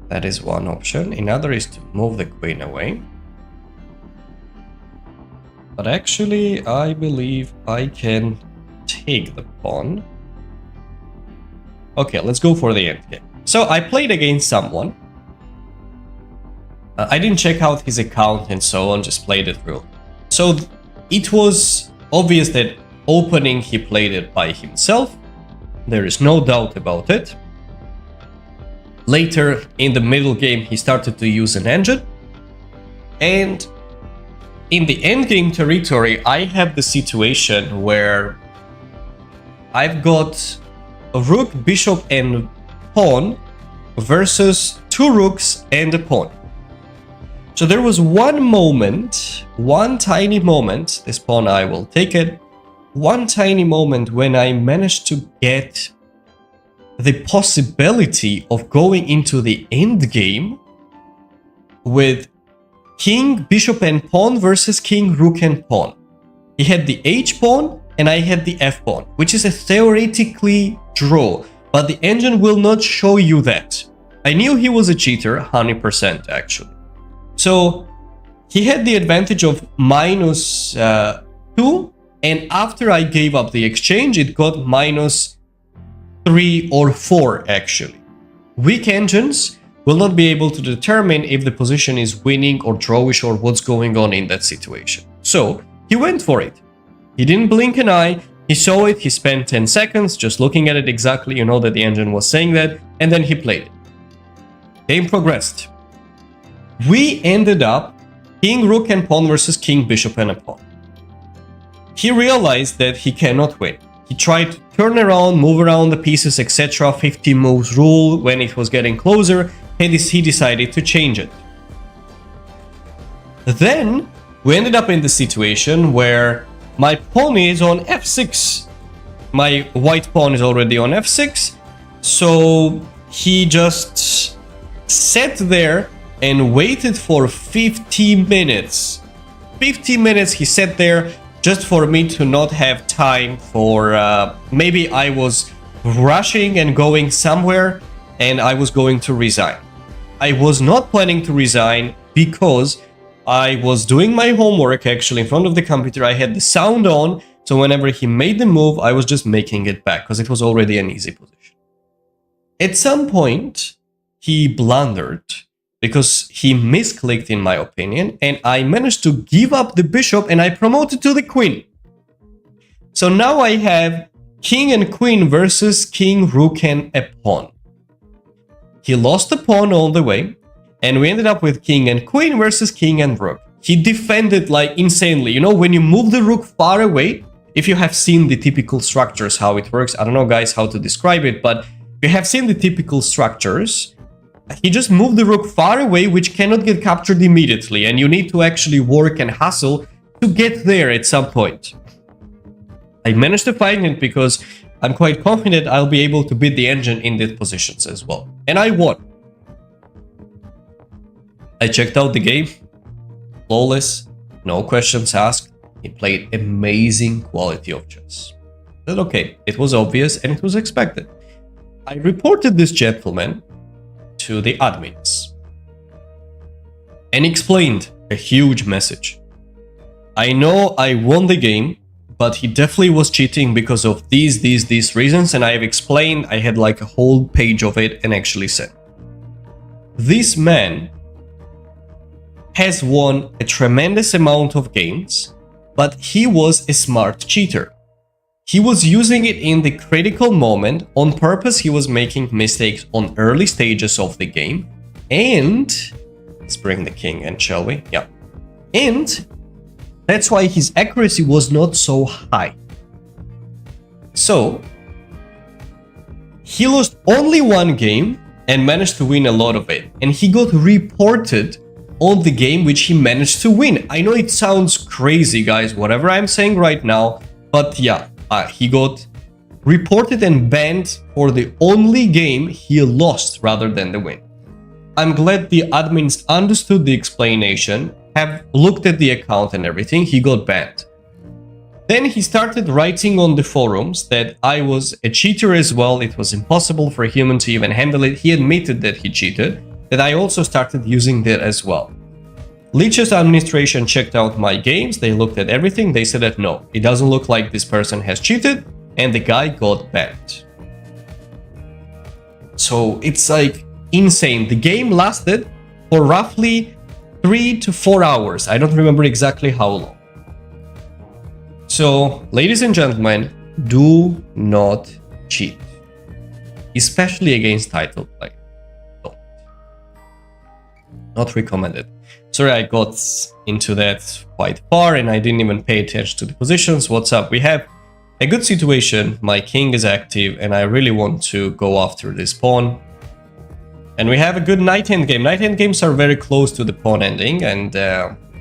That is one option. Another is to move the queen away. But actually, I believe I can take the pawn. Okay, let's go for the endgame. So I played against someone. I didn't check out his account and so on, just played it through. So it was obvious that opening he played it by himself. There is no doubt about it. Later in the middle game he started to use an engine. And in the endgame territory I have the situation where I've got a rook, bishop and pawn versus two rooks and a pawn. So there was one moment, one tiny moment, this pawn I will take it, one tiny moment when I managed to get the possibility of going into the end game with king, bishop and pawn versus king, rook and pawn. He had the h pawn and I had the f pawn, which is a theoretically draw, but the engine will not show you that. I knew he was a cheater, 100% actually. So he had the advantage of minus 2, and after I gave up the exchange, it got minus 3 or 4 actually. Weak engines will not be able to determine if the position is winning or drawish or what's going on in that situation. So he went for it. He didn't blink an eye. He saw it. He spent 10 seconds just looking at it exactly. You know that the engine was saying that. And then he played it. Game progressed. We ended up king, rook and pawn versus king, bishop and a pawn. He realized that he cannot win. He tried to turn around, move around the pieces, etc. 50 moves rule when it was getting closer, and he decided to change it. Then we ended up in the situation where my pawn is on f6. My white pawn is already on f6, so he just sat there and waited for 50 minutes. 50 minutes he sat there just for me to not have time for... maybe I was rushing and going somewhere and I was going to resign. I was not planning to resign because I was doing my homework actually in front of the computer. I had the sound on, so whenever he made the move, I was just making it back because it was already an easy position. At some point, he blundered because he misclicked in my opinion, and I managed to give up the bishop and I promoted to the queen. So now I have king and queen versus king, rook, and a pawn. He lost the pawn all the way, and we ended up with king and queen versus king and rook. He defended like insanely. You know, when you move the rook far away, if you have seen the typical structures, how it works, I don't know, guys, how to describe it, but if you have seen the typical structures, he just moved the rook far away, which cannot get captured immediately, and you need to actually work and hustle to get there at some point. I managed to find it because I'm quite confident I'll be able to beat the engine in these positions as well. And I won. I checked out the game. Flawless, no questions asked. He played amazing quality of chess. But okay, it was obvious and it was expected. I reported this gentleman to the admins and explained a huge message. I know I won the game, but he definitely was cheating because of these reasons, and I have explained. I had like a whole page of it and actually said, this man has won a tremendous amount of games, but he was a smart cheater. He was using it in the critical moment. On purpose, he was making mistakes on early stages of the game. And let's bring the king in, shall we? Yeah. And that's why his accuracy was not so high. So he lost only one game and managed to win a lot of it. And he got reported on the game which he managed to win. I know it sounds crazy, guys, whatever I'm saying right now, but yeah, he got reported and banned for the only game he lost rather than the win. I'm glad the admins understood the explanation, have looked at the account and everything. He got banned. Then he started writing on the forums that I was a cheater as well. It was impossible for a human to even handle it. He admitted that he cheated, that I also started using that as well. Lichess administration checked out my games, they looked at everything, they said that no, it doesn't look like this person has cheated, and the guy got banned. So it's like insane. The game lasted for roughly 3 to 4 hours. I don't remember exactly how long. So, ladies and gentlemen, do not cheat, especially against title play. Don't. Not recommended. Sorry, I got into that quite far and I didn't even pay attention to the positions. What's up? We have a good situation. My king is active and I really want to go after this pawn. And we have a good knight endgame. Knight endgames are very close to the pawn ending and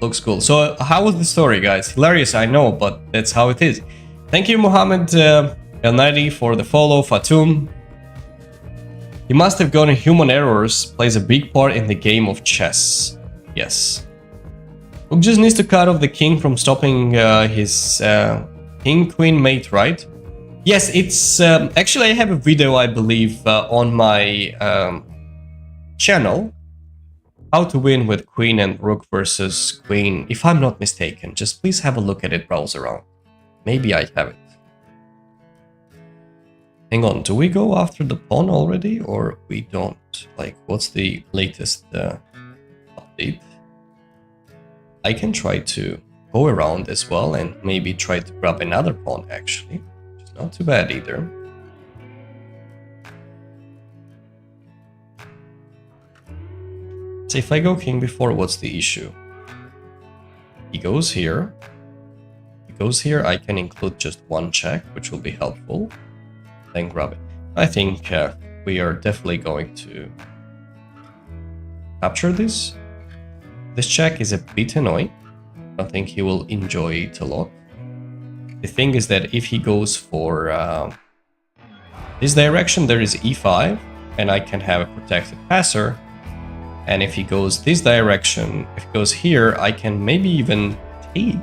looks cool. So how was the story, guys? Hilarious, I know, but that's how it is. Thank you, Mohammed El Nadi, for the follow. Fatum. He must have gone in human errors, plays a big part in the game of chess. Yes. Rook just needs to cut off the king from stopping his king-queen mate, right? Yes, it's... actually, I have a video, I believe, on my channel. How to win with queen and rook versus queen, if I'm not mistaken. Just please have a look at it, browse around. Maybe I have it. Hang on, do we go after the pawn already or we don't? Like, what's the latest update? I can try to go around as well and maybe try to grab another pawn actually. Which is not too bad either. So if I go king before, what's the issue? He goes here. He goes here, I can include just one check, which will be helpful. Then grab it. I think we are definitely going to capture this. This check is a bit annoying. I think he will enjoy it a lot. The thing is that if he goes for this direction, there is e5, and I can have a protected passer. And if he goes this direction, if he goes here, I can maybe even take.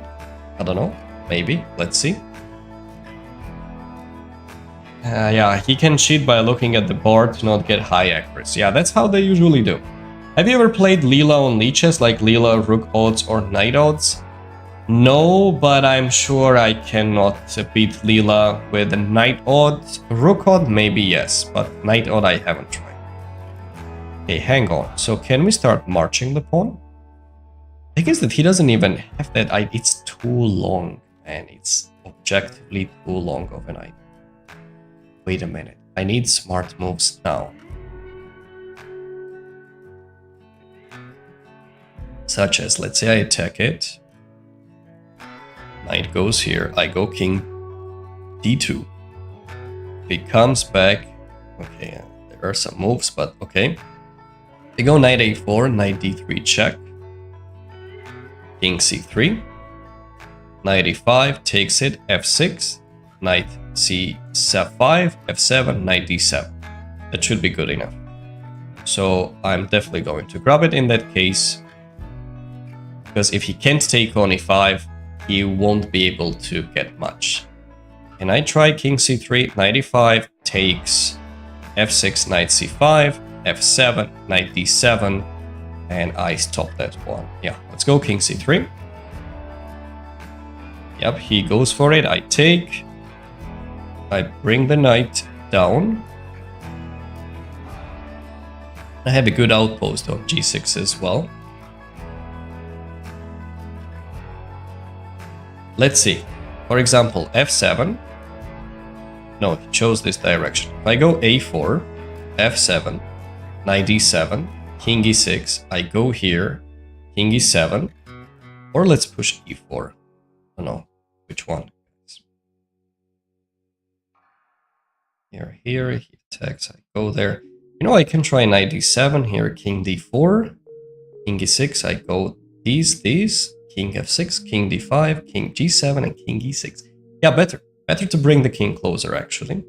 I don't know. Maybe. Let's see. Yeah, he can cheat by looking at the board to not get high accuracy. Yeah, that's how they usually do. Have you ever played Leela on Lichess, like Leela, Rook odds, or Knight odds? No, but I'm sure I cannot beat Leela with a Knight odd. Rook odd, maybe yes, but Knight odd I haven't tried. Okay, hang on. So can we start marching the pawn? I guess that he doesn't even have that. It's too long, man. It's objectively too long of an idea. Wait a minute. I need smart moves now. Such as, let's say I attack it. Knight goes here. I go king d2. He comes back. Okay, there are some moves, but okay. They go knight a4, knight d3 check. King c3. Knight e5 takes it, f6. Knight c5, f7, knight d7. That should be good enough. So I'm definitely going to grab it in that case. Because if he can't take on e5, he won't be able to get much. And I try king c3, knight e5, takes f6, knight c5, f7, knight d7, and I stop that one. Yeah, let's go king c3. Yep, he goes for it. I take. I bring the knight down. I have a good outpost on g6 as well. Let's see. For example, f7. No, he chose this direction. If I go a4, f7, knight d7, king e6, I go here, king e7, or let's push e4. Oh no, which one? Here, he attacks, I go there. You know, I can try knight d7, here king d4, king e6, I go these, king f6, king d5, king g7, and king e6. Yeah, better to bring the king closer, actually.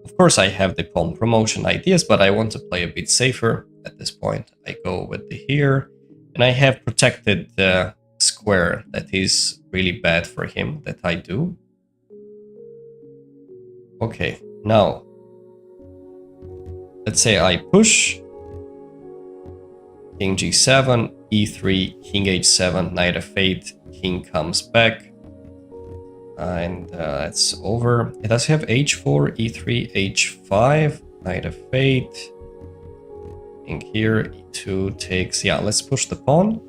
Of course, I have the pawn promotion ideas, but I want to play a bit safer at this point. I go with the here, and I have protected the square that is really bad for him, that I do. Okay, now, let's say I push, king g7, e3, king h7, knight f8, king comes back, and it's over. It does have h4, e3, h5, knight f8, king here, e2 takes, yeah, let's push the pawn.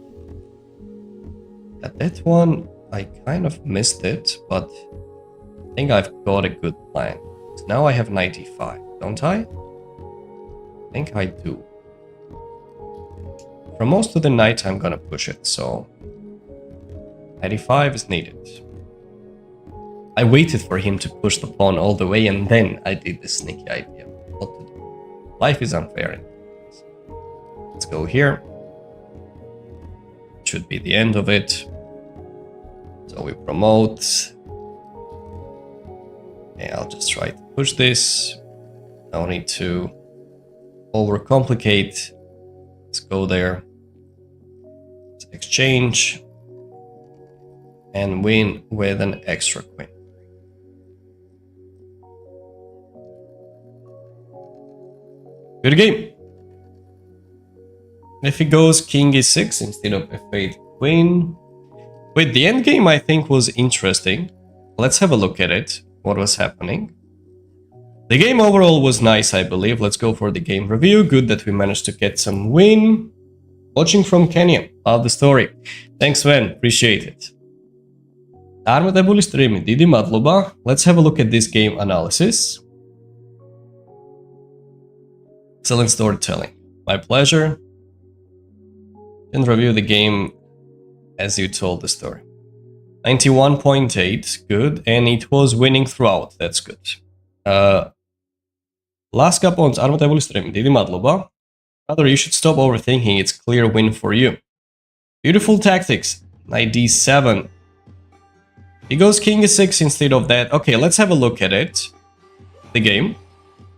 At that one, I kind of missed it, but I think I've got a good plan. So now I have knight e5, don't I? I think I do. For most of the night, I'm gonna push it, so knight e5 is needed. I waited for him to push the pawn all the way, and then I did this sneaky idea. What to do? Life is unfair. Let's go here. Should be the end of it. So we promote. Okay, I'll just try to push this. No need to overcomplicate. Let's go there. Let's exchange. And win with an extra queen. Good game. If he goes king e6 instead of f8 queen. Wait, the endgame I think was interesting. Let's have a look at it. What was happening? The game overall was nice, I believe. Let's go for the game review. Good that we managed to get some win. Watching from Kenya. Love the story. Thanks, Sven. Appreciate it. Armatebuli streami, didi madloba. Let's have a look at this game analysis. Excellent storytelling. My pleasure. And review the game as you told the story. 91.8, good, and it was winning throughout, that's good. Last points, Armatebuli streami, didi madloba. Rather, you should stop overthinking, it's clear win for you. Beautiful tactics, knight d7. He goes king e6 instead of that. Okay, let's have a look at it. The game.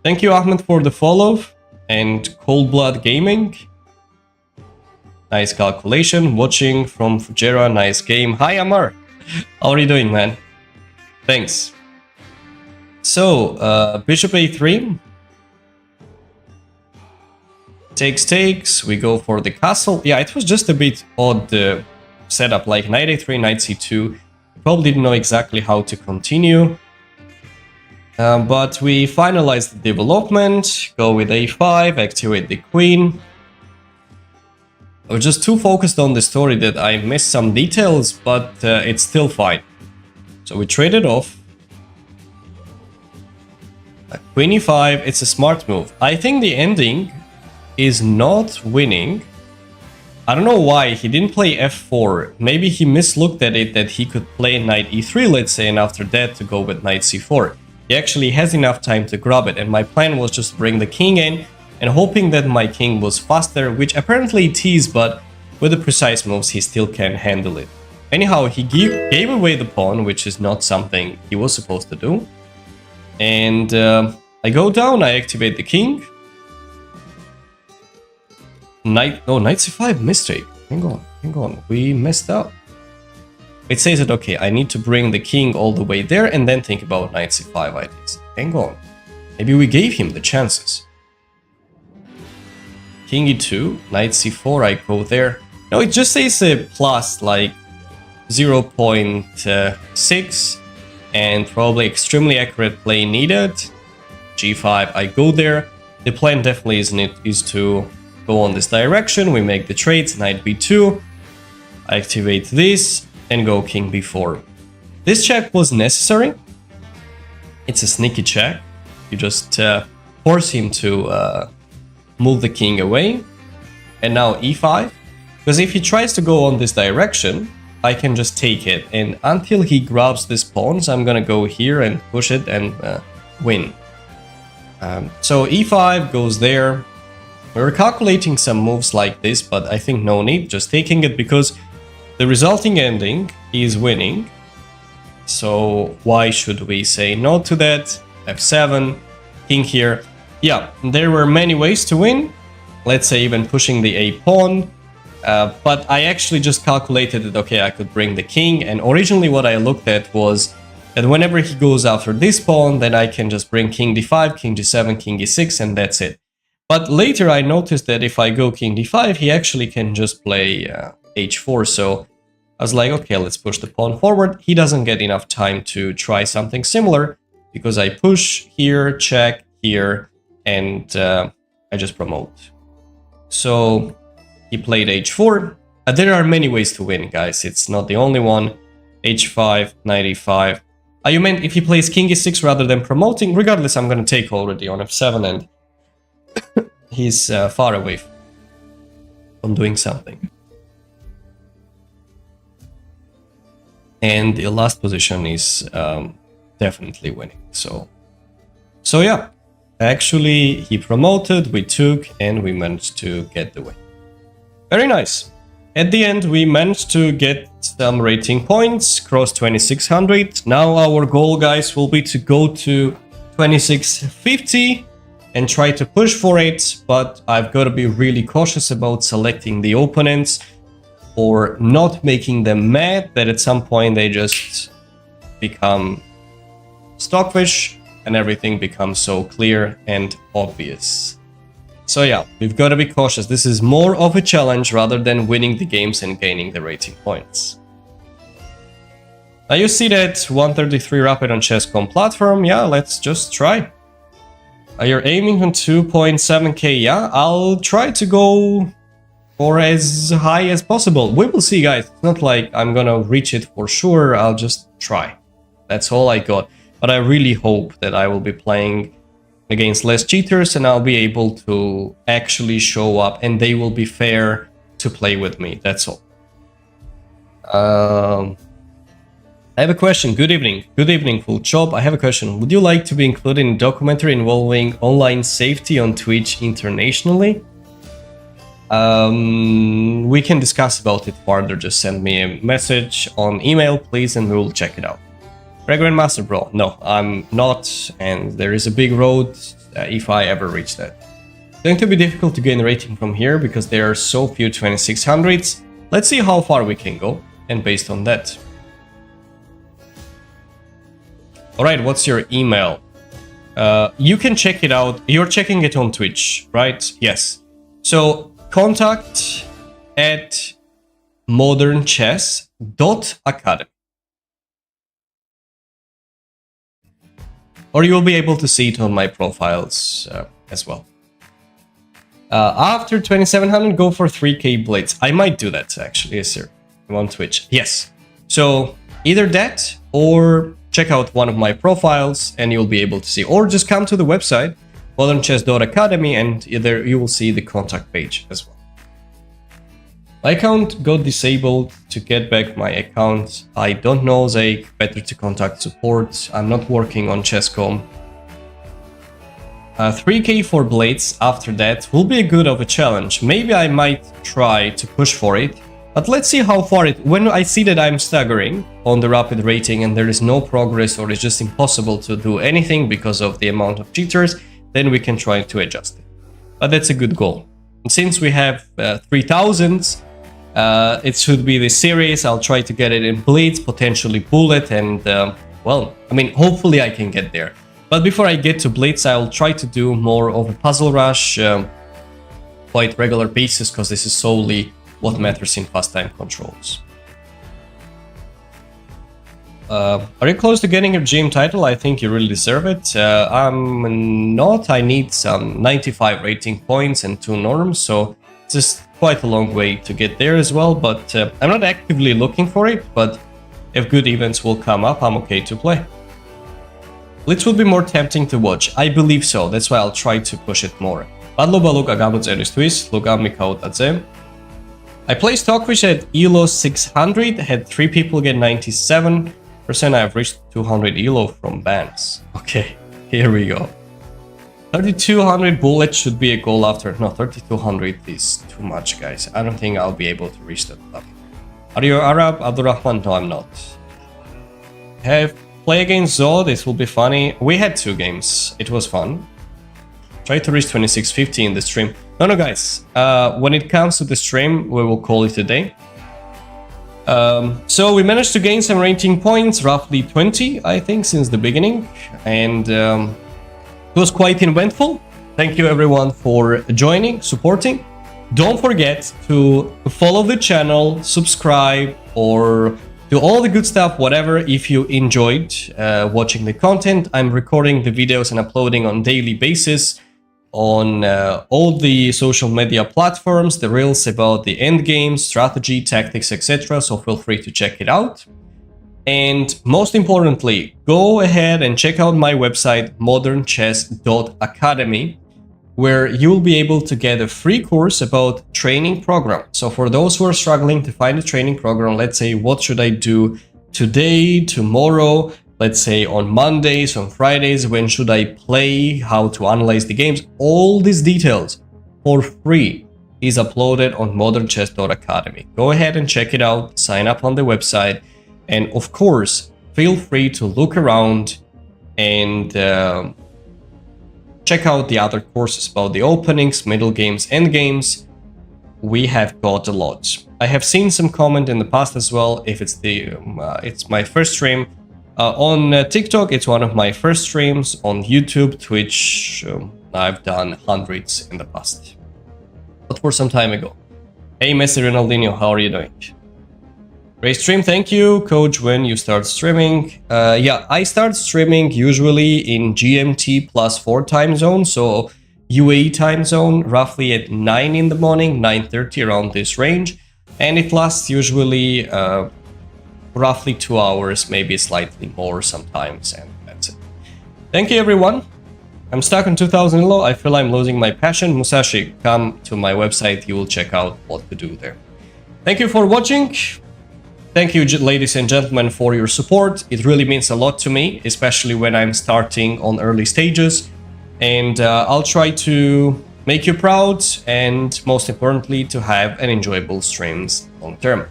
Thank you, Ahmed, for the follow. And Cold Blood Gaming. Nice calculation. Watching from Fujairah. Nice game. Hi, Amar. How are you doing, man? Thanks. So, bishop a3. Takes. We go for the castle. Yeah, it was just a bit odd setup. Like knight a3, knight c2. Probably didn't know exactly how to continue. But we finalize the development, go with a5, activate the queen. I was just too focused on the story that I missed some details, but it's still fine. So we trade it off. Queen e5, it's a smart move. I think the ending is not winning. I don't know why he didn't play f4. Maybe he mislooked at it that he could play knight e3, let's say, and after that to go with knight c4. He actually has enough time to grab it, and my plan was just bring the king in and hoping that my king was faster, which apparently it is, but with the precise moves he still can handle it. Anyhow, he gave away the pawn, which is not something he was supposed to do. And I go down, I activate the king. Knight c5, mistake. Hang on, we messed up. It says that, okay, I need to bring the king all the way there and then think about knight c5 ideas. Hang on. Maybe we gave him the chances. King e2, knight c4, I go there. No, it just says a plus like 0.6 and probably extremely accurate play needed. g5, I go there. The plan definitely is to go on this direction. We make the trades, knight b2. I activate this and go king b4. This check was necessary. It's a sneaky check. You just force him to move the king away. And now e5. Because if he tries to go on this direction, I can just take it. And until he grabs these pawns, I'm gonna go here and push it and win. So e5 goes there. We were calculating some moves like this, but I think no need, just taking it because the resulting ending is winning. So why should we say no to that? f7, king here. Yeah, there were many ways to win. Let's say even pushing the a pawn. But I actually just calculated that, okay, I could bring the king. And originally what I looked at was that whenever he goes after this pawn, then I can just bring king d5, king g7, king e6, and that's it. But later I noticed that if I go king d5, he actually can just play h4. So I was like, okay, let's push the pawn forward. He doesn't get enough time to try something similar because I push here, check here, and I just promote. So he played h4. There are many ways to win, guys. It's not the only one. h5, knight e5. You meant if he plays king e6 rather than promoting? Regardless, I'm going to take already on f7 and he's far away from doing something. And the last position is definitely winning. So yeah, actually he promoted, we took, and we managed to get the win. Very nice. At the end, we managed to get some rating points, cross 2600. Now our goal, guys, will be to go to 2650 and try to push for it, but I've got to be really cautious about selecting the opponents or not making them mad that at some point they just become stockfish and everything becomes so clear and obvious. So yeah, we've got to be cautious. This is more of a challenge rather than winning the games and gaining the rating points. Now you see that 133 rapid on chess.com platform. Yeah, let's just try. You're aiming on 2.7k. Yeah, I'll try to go for as high as possible. We will see, guys. It's not like I'm gonna reach it for sure. I'll just try. That's all I got. But I really hope that I will be playing against less cheaters and I'll be able to actually show up and they will be fair to play with me. That's all. I have a question. Good evening. Good evening, Full Chop. I have a question. Would you like to be included in a documentary involving online safety on Twitch internationally? We can discuss about it further. Just send me a message on email, please, and we will check it out. Grandmaster Bro, no, I'm not, and there is a big road if I ever reach that. It's going to be difficult to gain rating from here because there are so few 2600s. Let's see how far we can go, and based on that. Alright, what's your email? You can check it out. You're checking it on Twitch, right? Yes. So, contact@modernchess.academy. or you'll be able to see it on my profiles as well. After 2700, go for 3k blades. I might do that actually, yes sir. I'm on Twitch. Yes. So either that or check out one of my profiles and you'll be able to see, or just come to the website modernchess.academy and there you will see the contact page as well. My account got disabled. To get back my account, I don't know, Zake. Better to contact support. I'm not working on Chess.com. 3k for blades after that will be a good of a challenge. Maybe I might try to push for it, but let's see how far it... When I see that I'm staggering on the rapid rating and there is no progress or it's just impossible to do anything because of the amount of cheaters, then we can try to adjust it. But that's a good goal. And since we have 3000s, it should be the series. I'll try to get it in blades, potentially bullet, and well, I mean, hopefully I can get there. But before I get to blades, I'll try to do more of a puzzle rush, quite regular pieces, because this is solely what matters in fast time controls. Are you close to getting your GM title? I think you really deserve it. I'm not. I need some 95 rating points and 2 norms, so it's just quite a long way to get there as well. But I'm not actively looking for it, but if good events will come up, I'm okay to play. Blitz would be more tempting to watch. I believe so. That's why I'll try to push it more. Padloba lūk agābūt twist, lūgām kaut atzem. I placed Stockfish at ELO 600, had 3 people get 97%. I've reached 200 ELO from bans. Okay, here we go. 3200 bullets should be a goal after. No, 3200 is too much, guys. I don't think I'll be able to reach that level. Are you Arab? Abdurrahman? No, I'm not. Play against Zo, this will be funny. We had 2 games. It was fun. Try to reach 2650 in the stream. No, guys. When it comes to the stream, we will call it a day. So we managed to gain some rating points, roughly 20, I think, since the beginning. And it was quite eventful. Thank you everyone for joining, supporting. Don't forget to follow the channel, subscribe, or do all the good stuff, whatever, if you enjoyed watching the content. I'm recording the videos and uploading on daily basis on all the social media platforms, the reels about the end game, strategy, tactics, etc. So feel free to check it out. And most importantly, go ahead and check out my website, modernchess.academy, where you'll be able to get a free course about training program. So for those who are struggling to find a training program, let's say, what should I do today, tomorrow, let's say on Mondays, on Fridays, when should I play, how to analyze the games, all these details for free is uploaded on modernchess.academy. Go ahead and check it out, sign up on the website, and of course, feel free to look around and check out the other courses about the openings, middle games, end games. We have got a lot. I have seen some comment in the past as well. If it's it's my first stream on TikTok, it's one of my first streams. On YouTube, Twitch, I've done hundreds in the past, but for some time ago. Hey, Messi Ronaldinho, how are you doing? Great stream, thank you, Coach. When you start streaming? Yeah, I start streaming usually in GMT +4 time zone, so UAE time zone, roughly at 9 in the morning, 9:30, around this range, and it lasts usually roughly 2 hours, maybe slightly more sometimes, and that's it. Thank you, everyone. I'm stuck on 2000 ELO. I feel I'm losing my passion. Musashi, come to my website. You will check out what to do there. Thank you for watching. Thank you, ladies and gentlemen, for your support. It really means a lot to me, especially when I'm starting on early stages. And I'll try to make you proud and, most importantly, to have an enjoyable streams long term.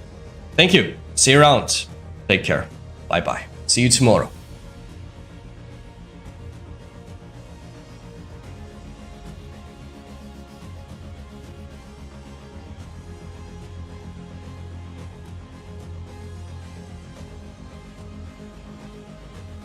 Thank you. See you around. Take care. Bye-bye. See you tomorrow.